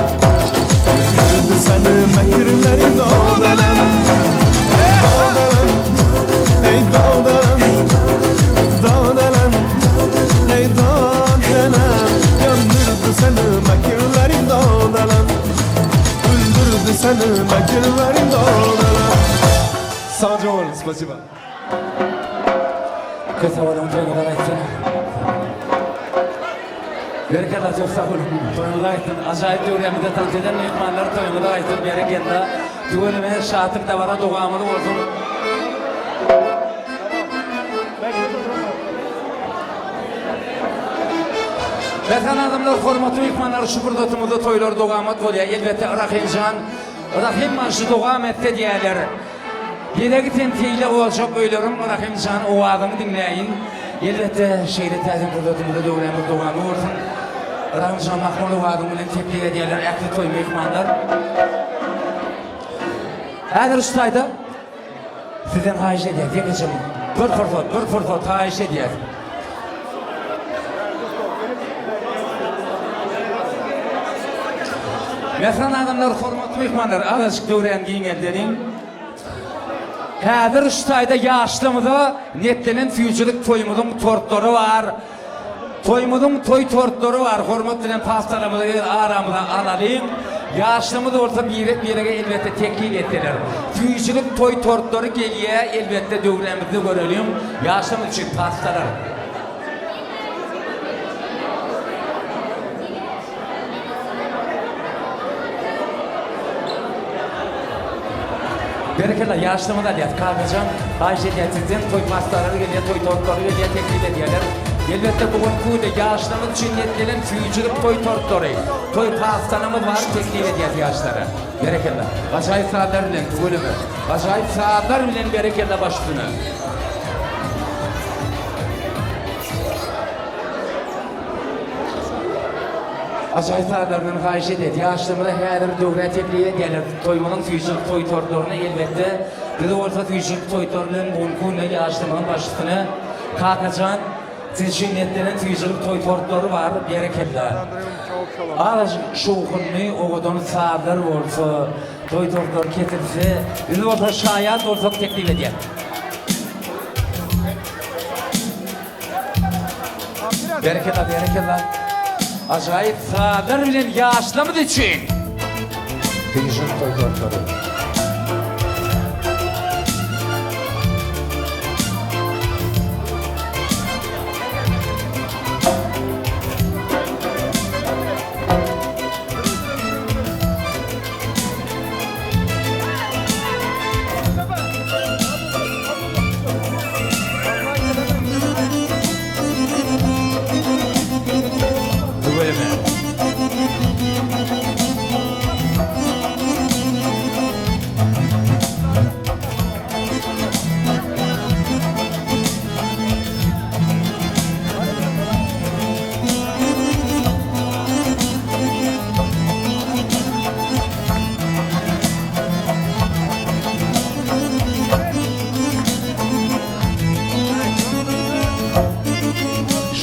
Yandırdı seni mekirlerin dağdalan Dağdalan, ey dağdalan Dağdalan, ey dağdalan Yandırdı seni mekirlerin dağdalan Öldürdü seni mekirlerin dağdalan Sağcı olun, spasiba. Kısa olun, toynular aytsın. Bereket çok sağ olun. Toynular aytsın. Acayip dövremizde tant eden mehmanlar toynular aytsın. Bereketler. Düğünüme şatık da vara doğamını olsun. Bəzən adamlar hormatlı mehmanlar şükürdatımızda toylar doğamat oluyor. Elbette Rahimcan, Rahim marşı doğamet'te diyorlar. Yedeki tentiyle olacak öylerim Rahimcan o adamı dinleyin. Elbette şehri tezim kurdatımızda doğamı olsun. Rahimcan Mahmud o adamını tepki ediyorlar. Ekli toy mehmanlar. Hədir ustayda sizden hayiş ediyor. Yekeceğim. Bir fırsat hayiş ediyor. Mesela adamlar hormatlı mehmanlar azıcık dövrən giyin ellerin. Hədir ustayda yaşlımıza netlenen füyücülük toymudun tortları var. Toymudun toy tortları var. Hormatlı pastalarımızı aramıza alalım. Yaşlımız orta bir yere elbette teklif ettiler. Füyücülük toy tortları geliyor. Elbette dövrəmizde görelim. Yaşlımız için pastalar. Bereketler yaşlımı da diyet kahvecan. Ayşe diyet sizden toy pastaları geliyor, toy tortları geliyor, teklif ediyorlar. Elbette bugün kuyda yaşlarımız için yetkelen tüyücülük toy tortları. Toy pastanımız var, teklif ediyet yaşları. Berekella. Acayip saatler bilen bölümü. Acayip saatler bilen berekella başlığını. Acayip saatlerden kahiş edet. Yaşlarımda her dövre tebliğe gelir. Toymanın tüyücülük toy tortlarını elbette. Bir de orta tüyücülük toy tortlarının bugün kuyda yaşlarımın başlığını. Kalkacan. Tüyücülüklerin tüyücülük toy tortları var. Berekella. Az şokunlu oğudun saatler olsa, toy tortlar getirse, bir de orta şayat olsa teklif edeyim. Berekella, berekella. Acayip saatler bilen yaşlamız için. Tüyücülük toy tortları.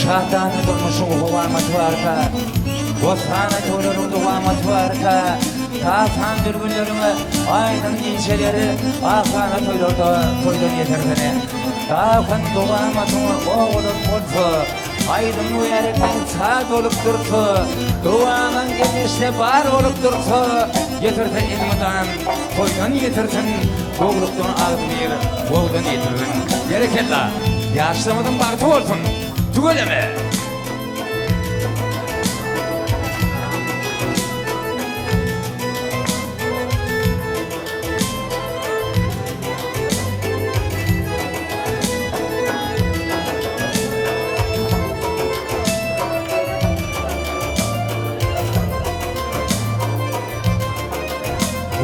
Şahdan durmuşun huvamat varka, Bostana toylarım duvamat varka, Tasan dürbünlerime aydın giyceleri, Akana toylar yetermene. Takan duvamatımı oğulun bulfu, Aydın uyarekten saat olup durfu, Duvaman gelişte bar olup durfu, Yetirdi ilmudan, toydan yetirsin, Boğluktan ağzını boğdan yetirsin. Berekella, yaşlamadın baktı olsun. Öyle mi?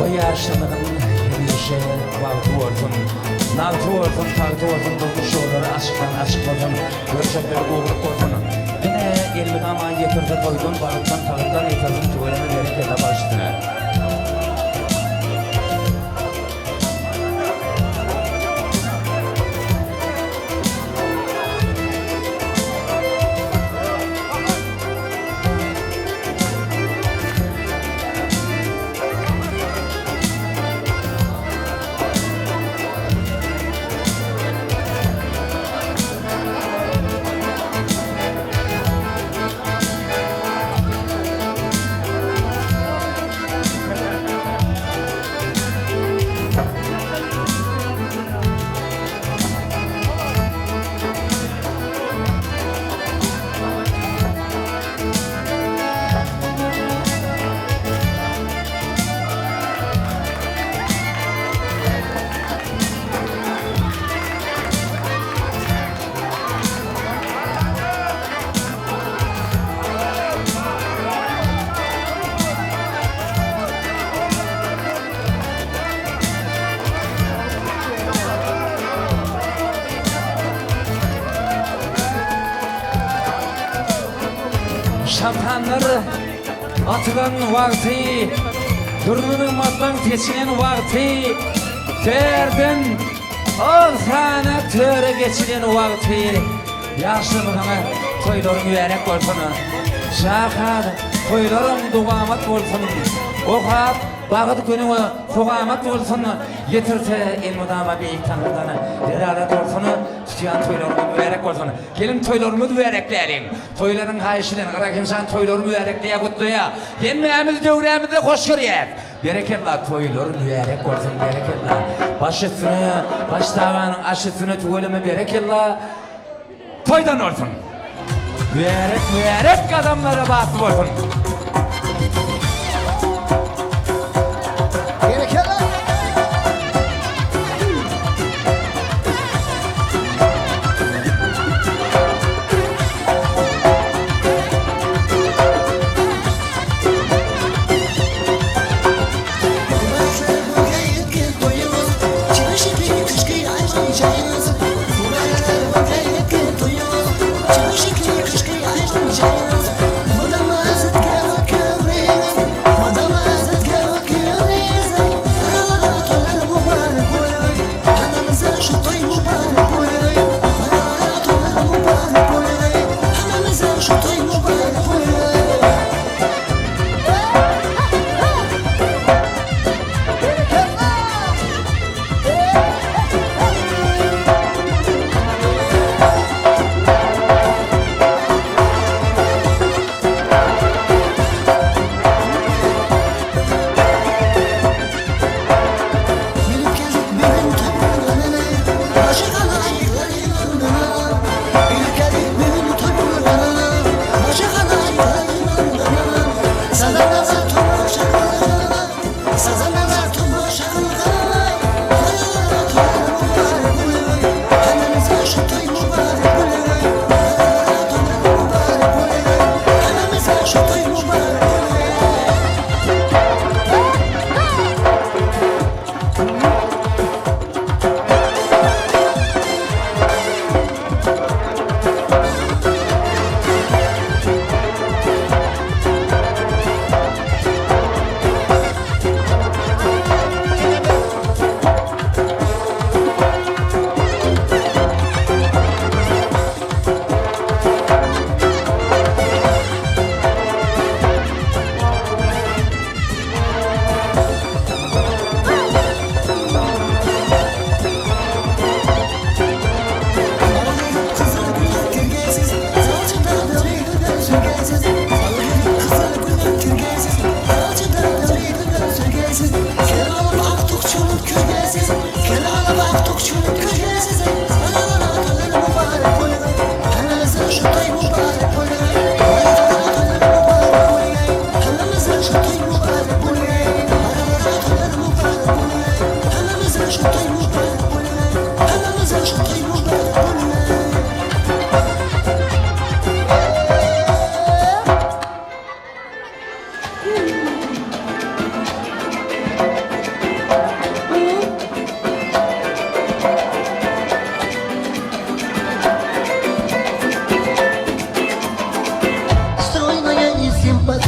O yaşlılığın bir şeye baktı olsun. Naltı olsun, taktı olsun, durmuş yolları açıkladım. Görüşekleri uğurluk olsun. Yine elbin ama getirdi koydun, balıktan talıktan yetirdin, tuvaleme berekete başlığına. Şampanları atılan vakti, Durnunun matlan keçinen vakti, Derdin olsana töre geçilen vakti, Yaşlılığına toylarım yüerek olsun, Şakar toylarım duvamat olsun, Okap bağıt günü kuvamat olsun, Yetirse ilmudama beyik tanrıdanı, Delalet olsun, Tütüyan toylarımı müerek olsun. Gelin toylarımı müerekleyelim. Toyların hayışılın, Kırakimsan toylarımı müerekleye kutluya. Gelmeyemiz dövremizde hoş görüyek. Bereketla toylar müerek olsun, bereketla. Baş üstünü, baş davanın aş üstünü tüvelimi bereketla. Toydan olsun. Müerek adamlara bahtı olsun.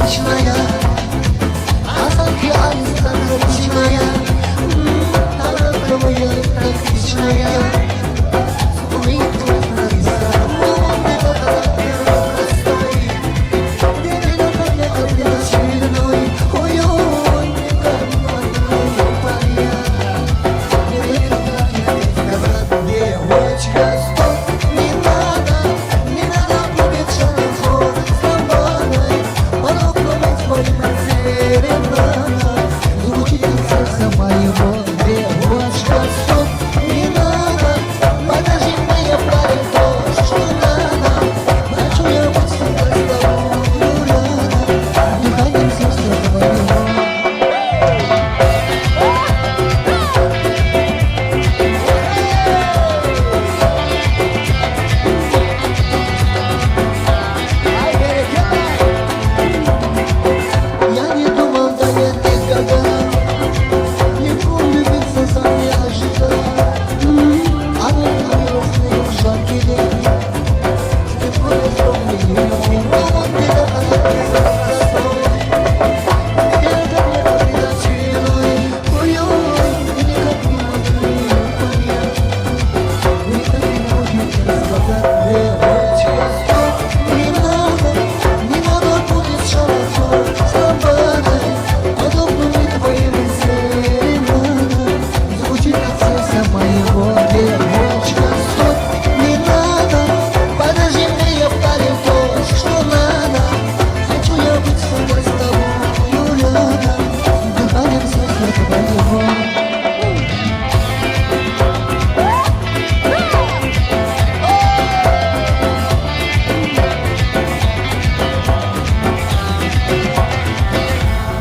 вечная, осанки Александровичная, она моя так вечная.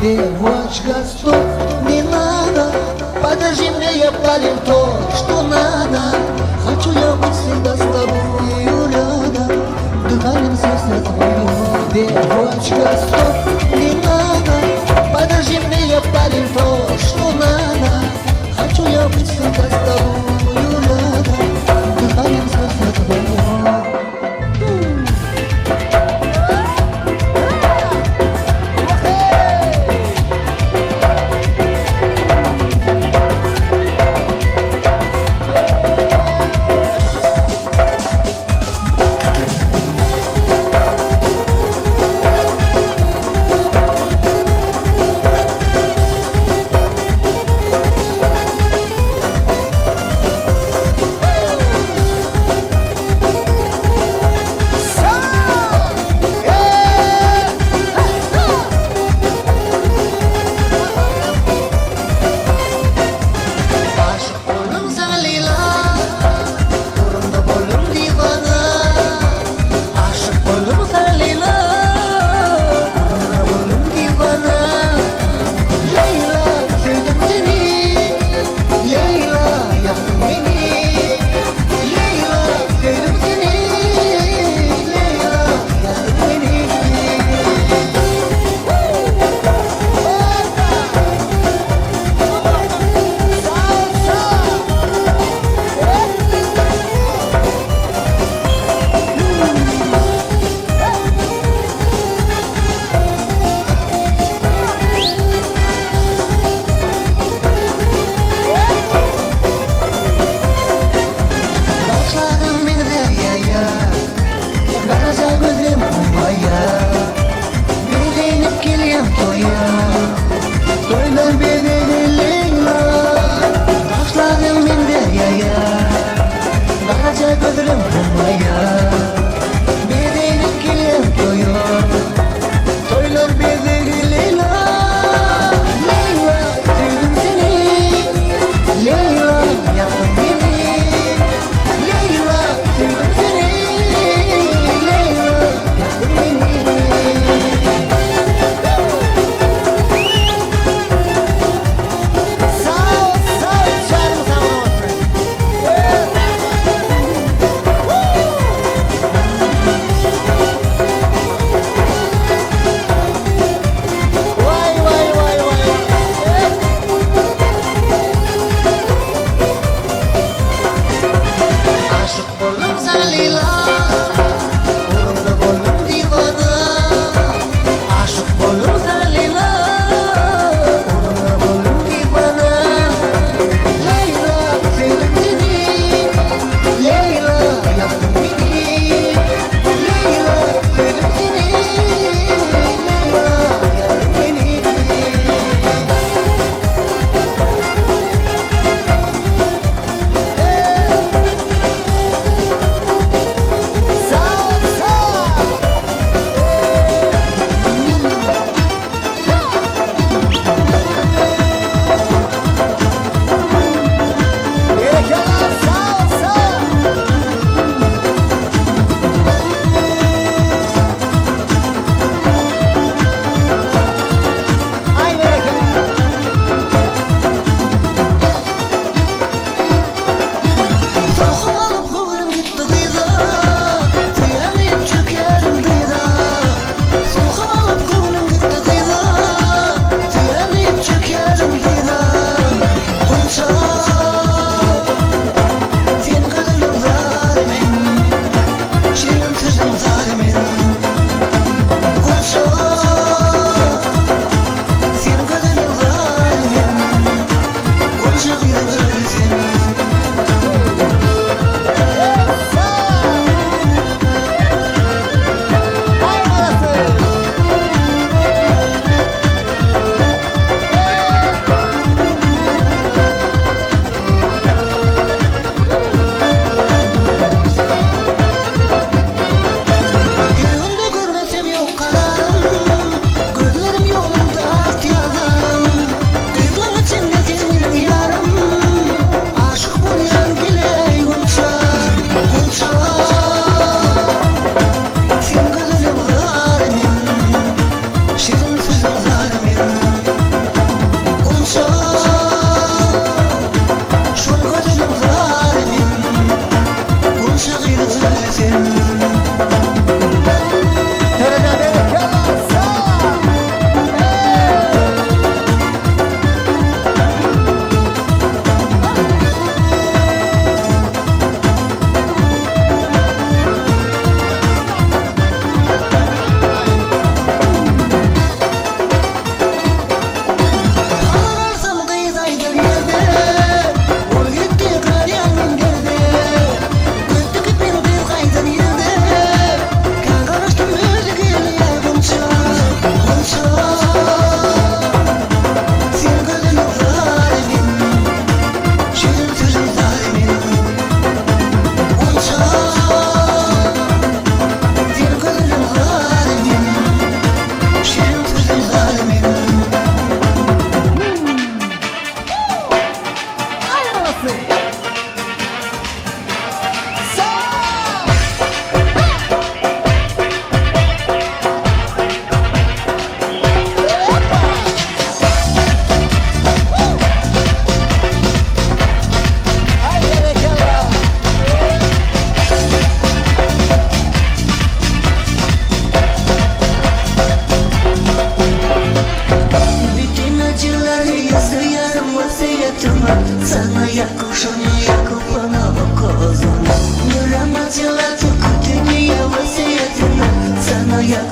Девочка, стоп, не надо, подожди мне, я палим то, что надо. Хочу я быть всегда с тобою рядом, дыханием сердца твоего. Девочка, стоп, не надо, подожди мне, я палим то, что надо. Хочу я быть всегда с тобою рядом, дыханием сердца твоего.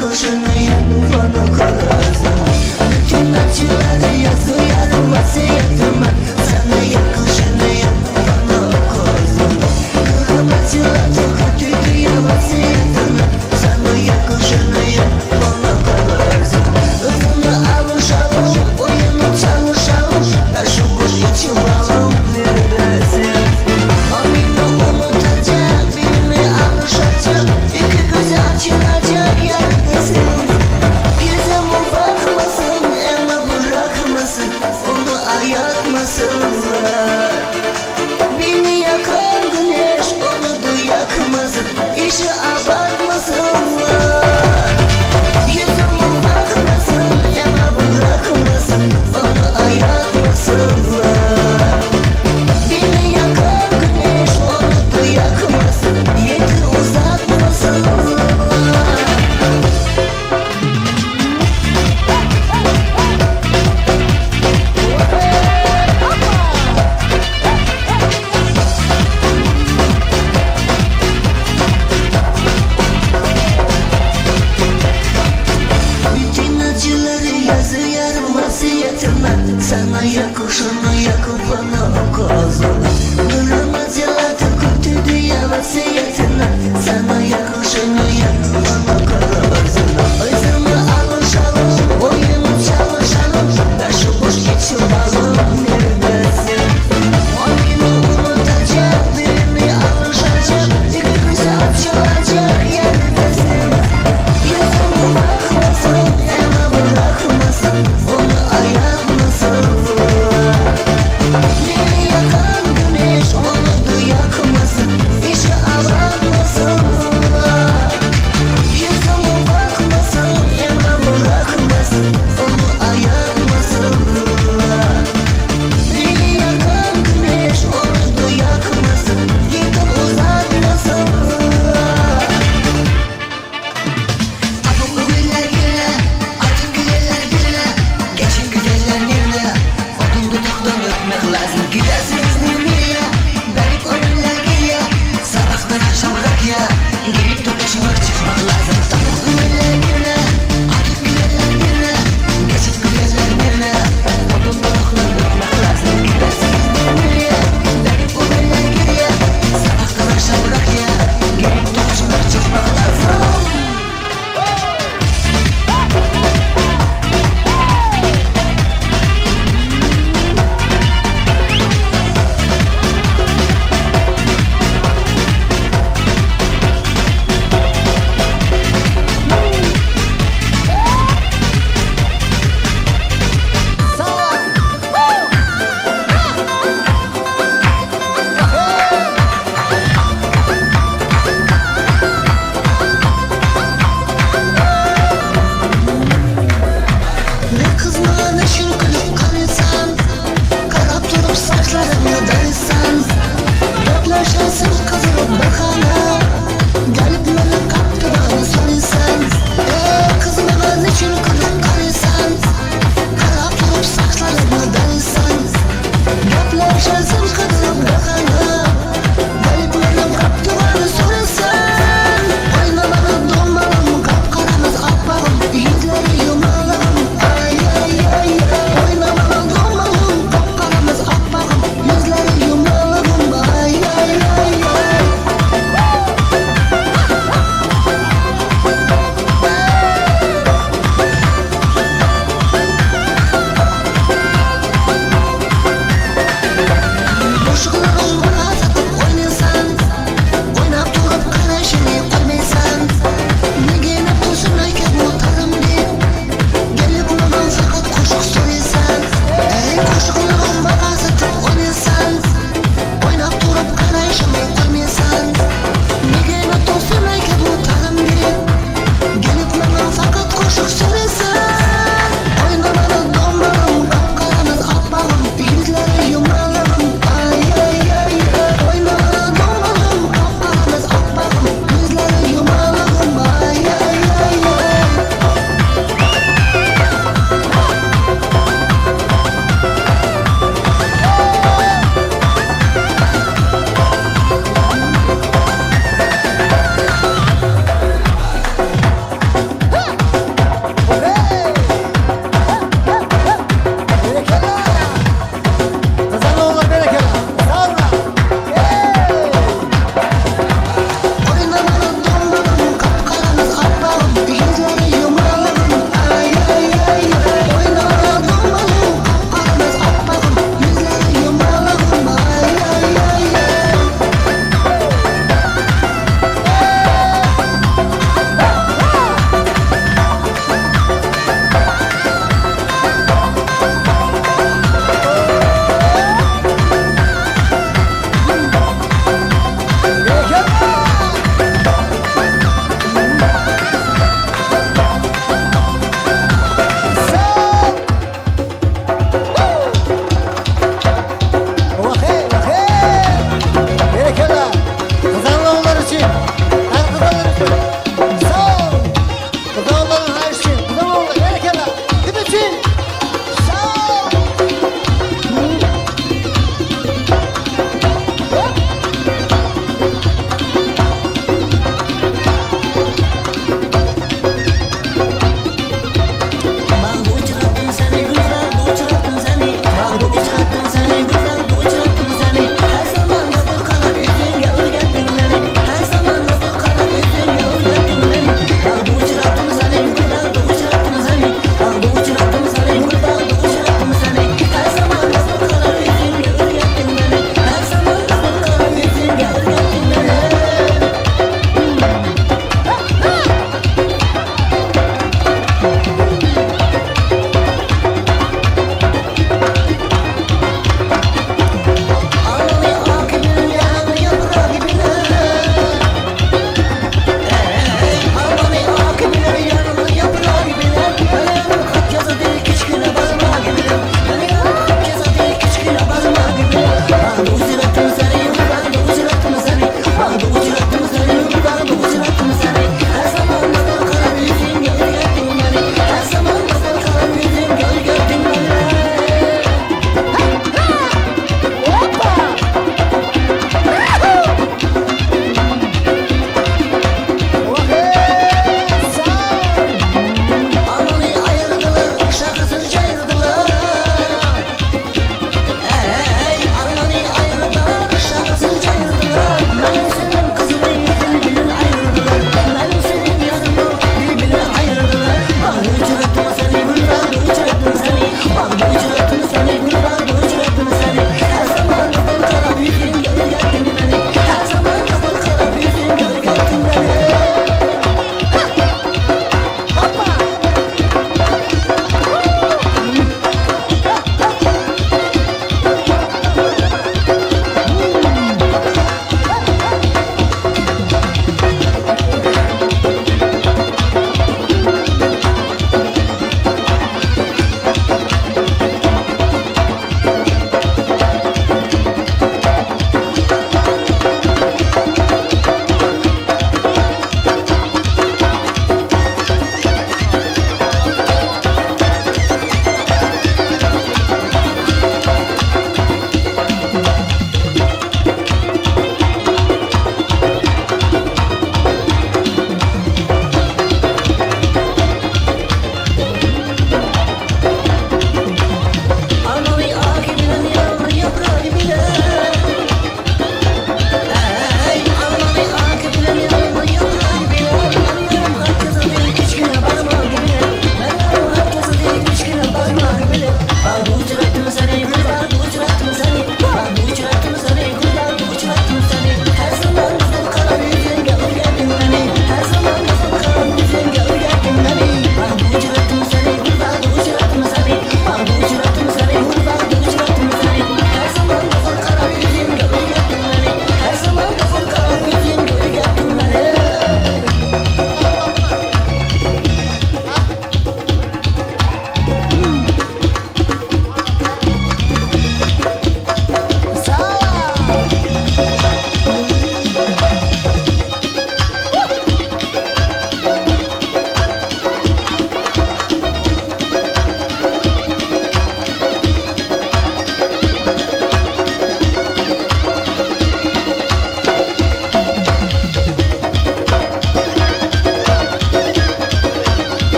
yakışanı yap bana kalırsın. Bütün acıları yazıyorum vasiyetimle. Sana yakışanı yap bana kalırsın. Kıyametçiler çok kötü diye vasiyetimle. Sana yakışanı yap bana kalırsın. Özümle alışalım, oyunu çalışalım. Her şu boş için bağım neredesin? Amina unutacak, benimle alışacak. İki gözü açılacak yerdessin. Bir zaman bakmasın, ama bırakmasın. Onu ayakmasınlar. Beni yakan güneş, onu da yakmasın. İşi abartmasınlar. Bir zaman bakmasın, ama bırakmasın. Onu ayakmasınlar. Beni yakan güneş, onu da yakmasın. Yeter uzatmasınlar. Bütün acıları yazıyorum vasiyetime. Sana yakışanı yakıp bana kazan. Durum acılar da kötü diye vasiyetime. Sana yakışanı yakıp bana kazan. Özüme alışalım, oyunu çalışalım. Ver şu boş geçin bağım neredesin? O beni unutacak, birini alışacak. İki gözü açılacak yerdesin. Yüzüme bakmasın, ama bırakmasın. Onu ayakmasın.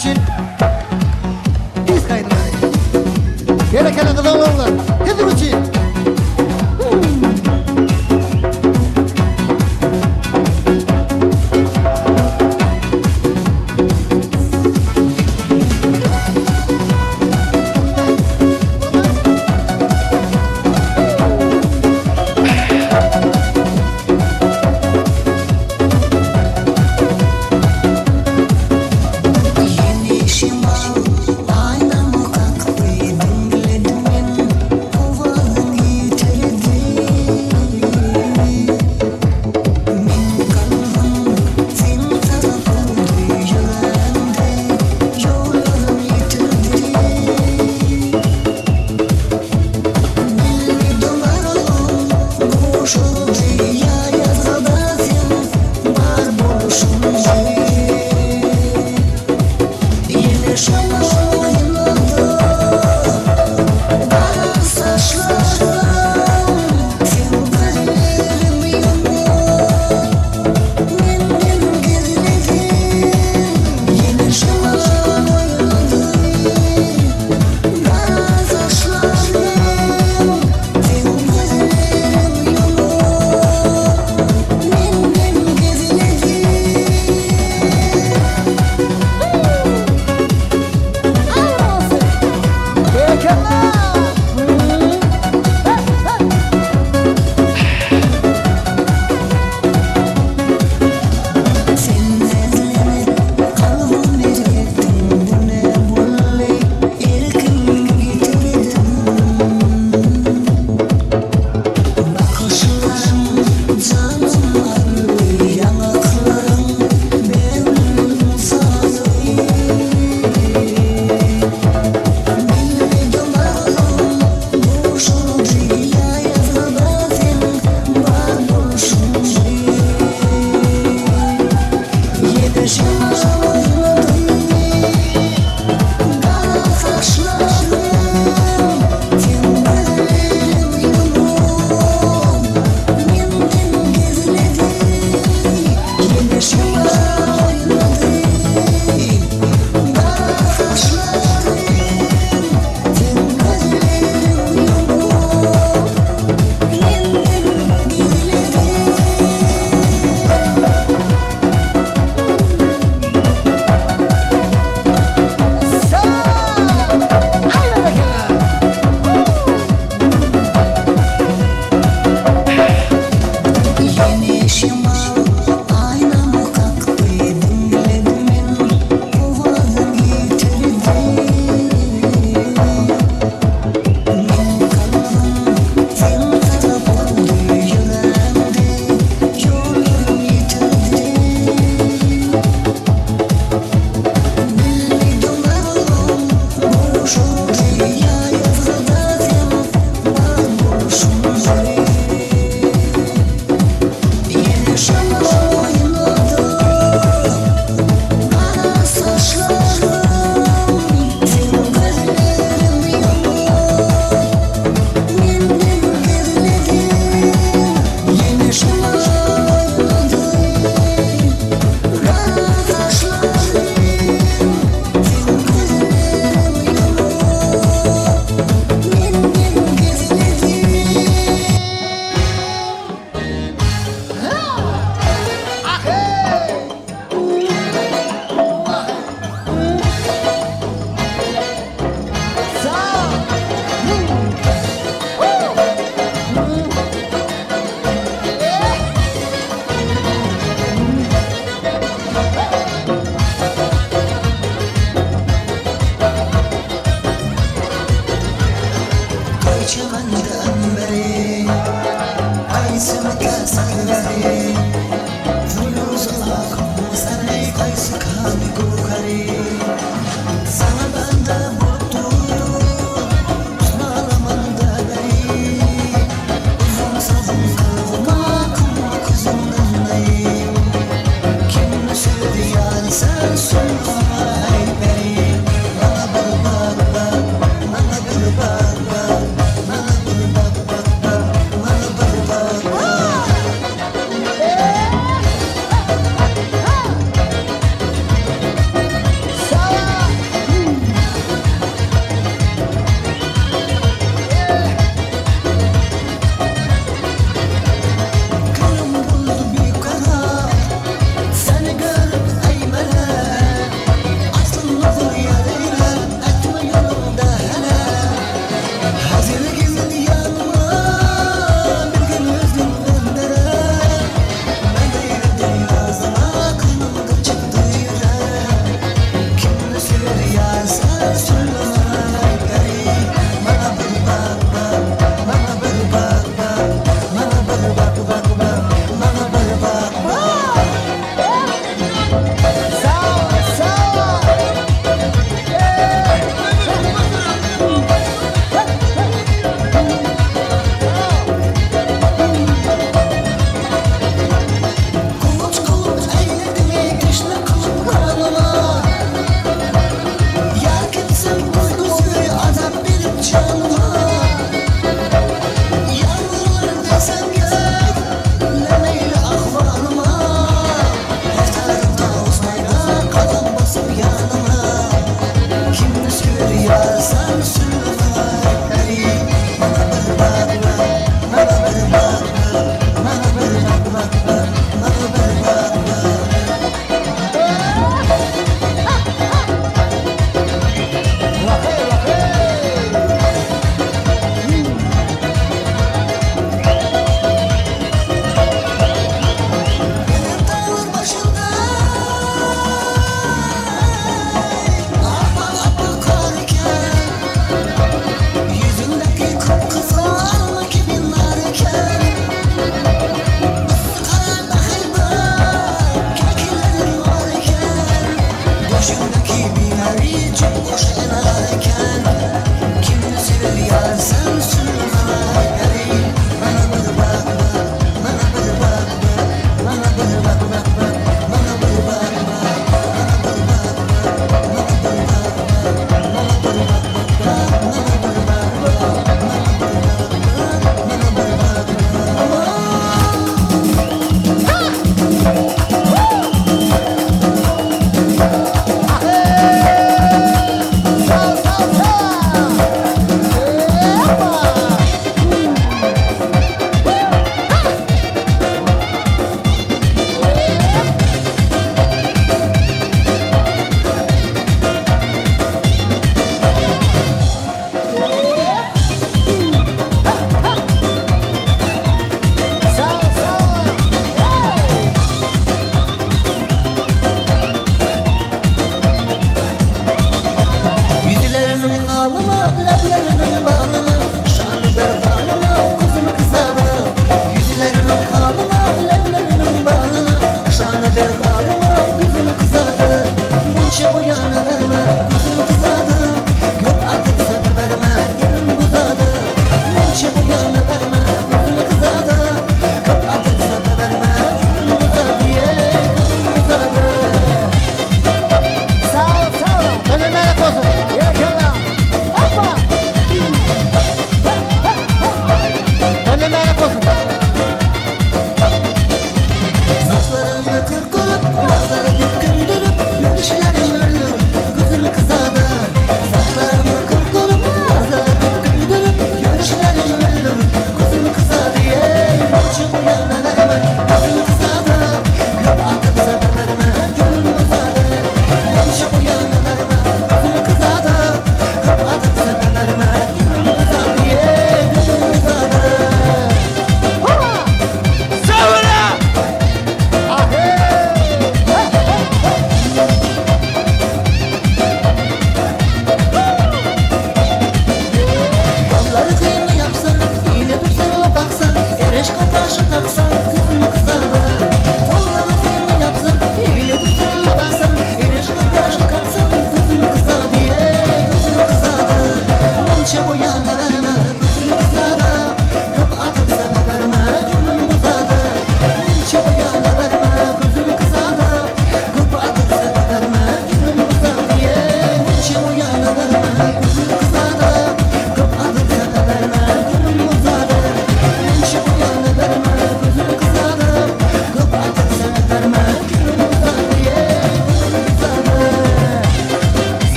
için biz kaydırmayız. Gerekene kadar olanlar. Hadi uçayım.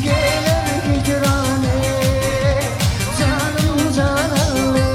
Gelir hicrane, canım cananım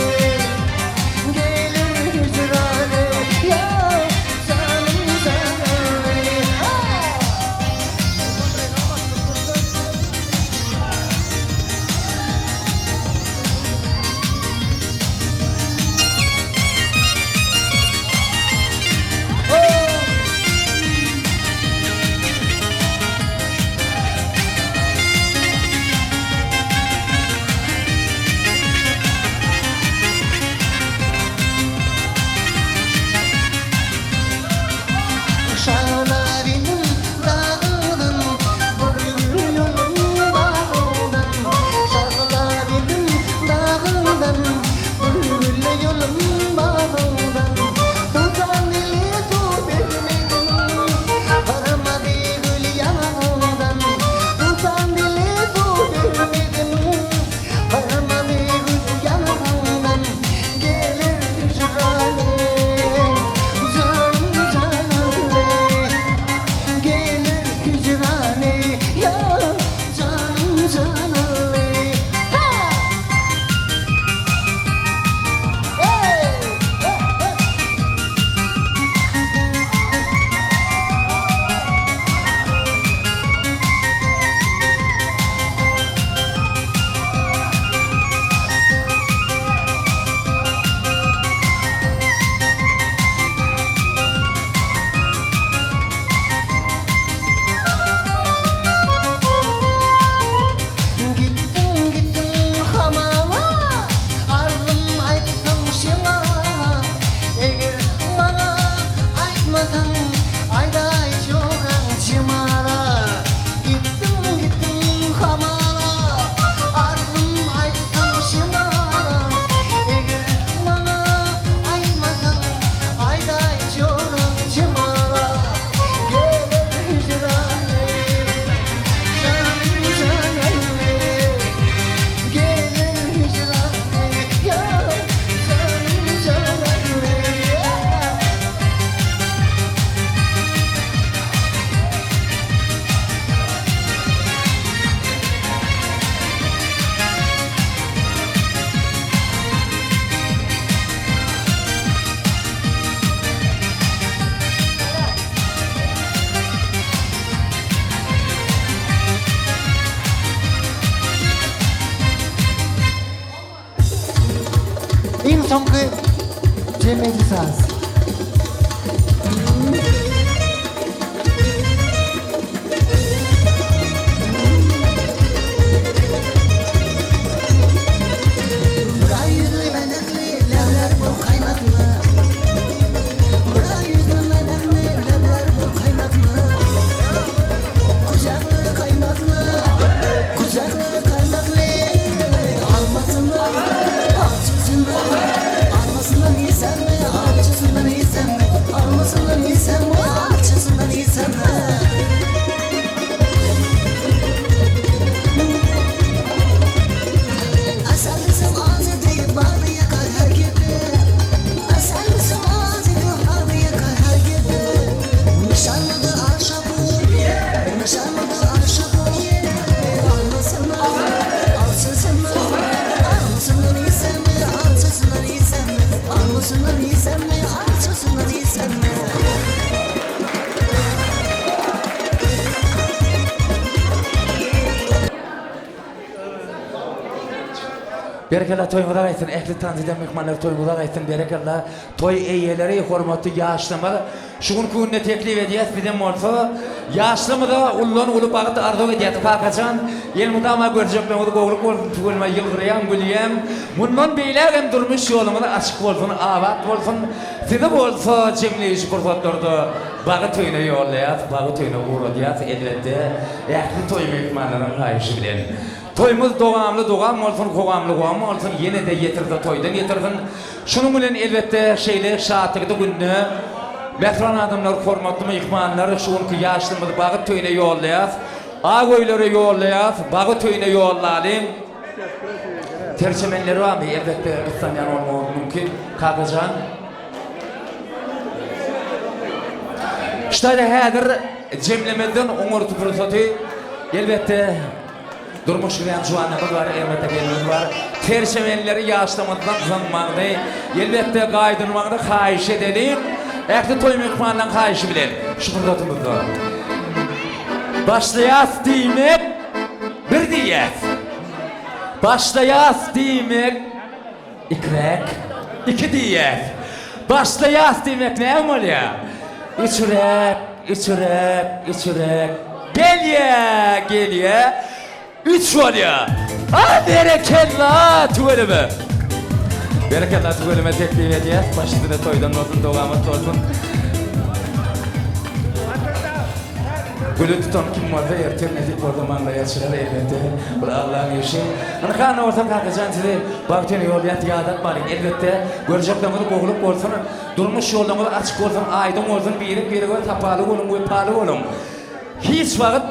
soňky Cemeci saz. Berekella toymuza gaýtyn, ehli tanziden mehmanlar toymuza gaýtyn, berekella toy eýeleri, hormatly ýaşlymylar şugun gününe teklif edýäs bilen bolsa, ýaşlymyda ullan ulup bagyt arzu edýät. Kakaçan, elmudama görjekden o gowluk bolsun, tugulma ýylgyrýan, gülýän. Mundan beýlegem durmuş ýolumyz açyk bolsun, awat bolsun. Size bolsa jemleýiş gurbatlarda bagyt öýüne ýollaýat, bagyt öýüne uğradýat, elbetde ehli toy mehmanlaryň gaýşy bilen. Toymuz dogamy bolsun, gogamly gogam bolsun, ýene de ýetirdi toydan ýetirdim. Şunuň bilen elbetde şeýle şatygdy günni mehron adamlar, hormatly mehmanlar şuňky ýaşlymyzy bagyt töýüne ýollaýar. Agoýlary ýollaýar, bagyt töýüne ýolladym. Terçemenleri barmy? Elbetde gitsanýan bolmagy mümkin. Kagajan. Şeýle häzir jemlemeden oňurty pursaty elbetde durmuş bilen juwanlar bar, elbetde gelmez bar. Terçemenleri ýaşlamadan zanmagdy, elbetde gaýdyrmagdy haýyş edelim. Ehli toy mehmanlaryň haýyşy bilen şu fırsatymyzda. Başlaýas diýmek bir diýet. Başlaýas diýmek ikrek, iki diýet. Başlaýas diýmek näme bolýar? Üçürek, üçürek, üçürek. Gelýär. Üç bolýar. Berekella tüweleme. Berekella tüweleme teklif edýär. Başlygyda toýdan bolsun, dogamat bolsun. Gülü tutan kim varsa erternetik ortamanda yaşlar elbette. Bu Allah'ın işi. Anıkanı ortam kalkacan size baktığını yollayat yadat bari. Elbette göreceklerimizi boğulup olsun. Durmuş yollarımızı açık olsun, aydın olsun, biri koy, tapalı olun, pahalı olun. Hiç vakit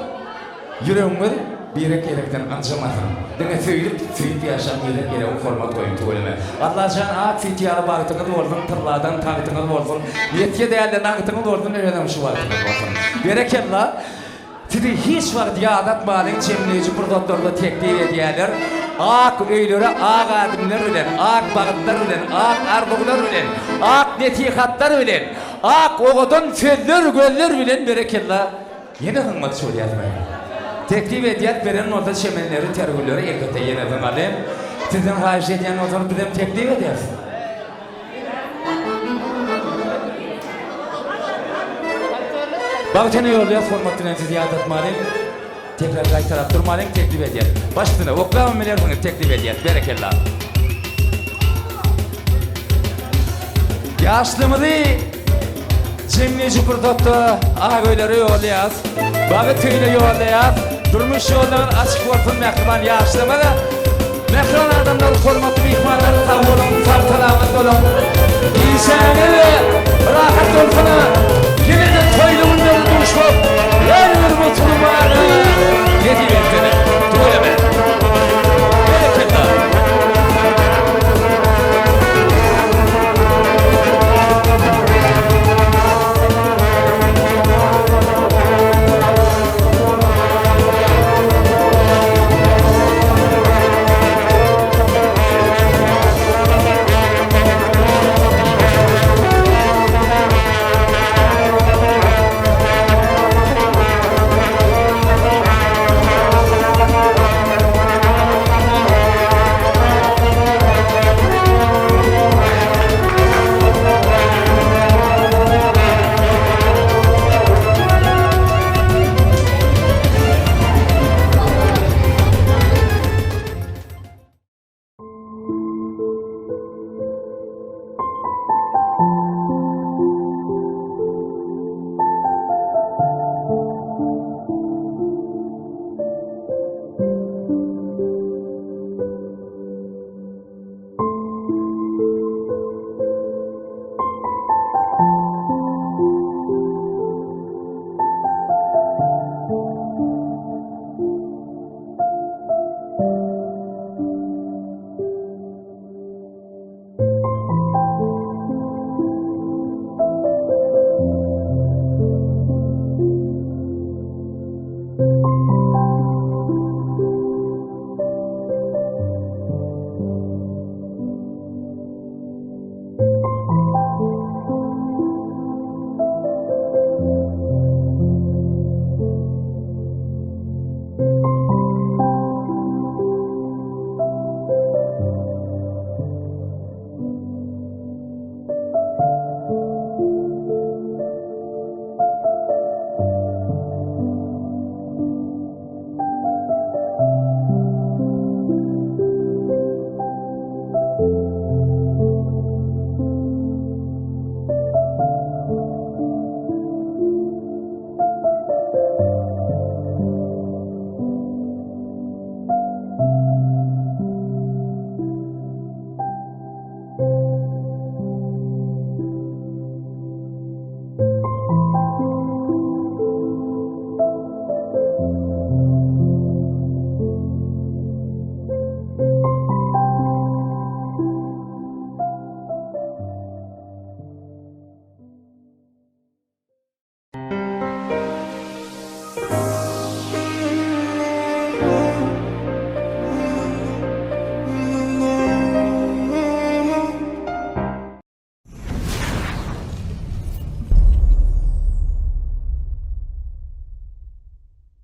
yüreğimiz birek gerekten ancamasın. Dene söyleyip yaşam gerek o format koyun tuğuleme. Allah can ağat fitiyarı bağıtınız olsun, tırlardan tağıtınız olsun. Yetki değerli nağıtınız olsun, öğrenim şu vaktiniz olsun. Berekella, sizi hiç vakit yadat malin cemleyici prodotlarla teklif ediyerler. Ak öylere, ak adımlar ölen, ak bağıtlar ölen, ak arbuğlar ölen, ak netihatlar ölen, ak oğudun sözler göller ölen berekella. Yine hınmat söyleyatmayın. Teklif ediyat veren orada çemenleri, tergülleri elbette yine zımalım. Sizin hayiş ediyen orada bizim teklif edersin. Bağıtını yolluya formatını sizi yadatmalıyım. Tekrar kaytarap durmalıyım, teklif ediyat. Başlığına oklama milyarını teklif ediyat, berekella. Yaşlımızı cemleyici kurtattı, ağabeyleri yollayaz. Bağıtıyla yollayaz. Durmuş yolların açık olsun mehriban yaşlımızı. Mehriban adamları, hormatlı mihmanları sağ olun, sağ salamet olun. İyi sene ve rahat olsun. Yine de toyluğunda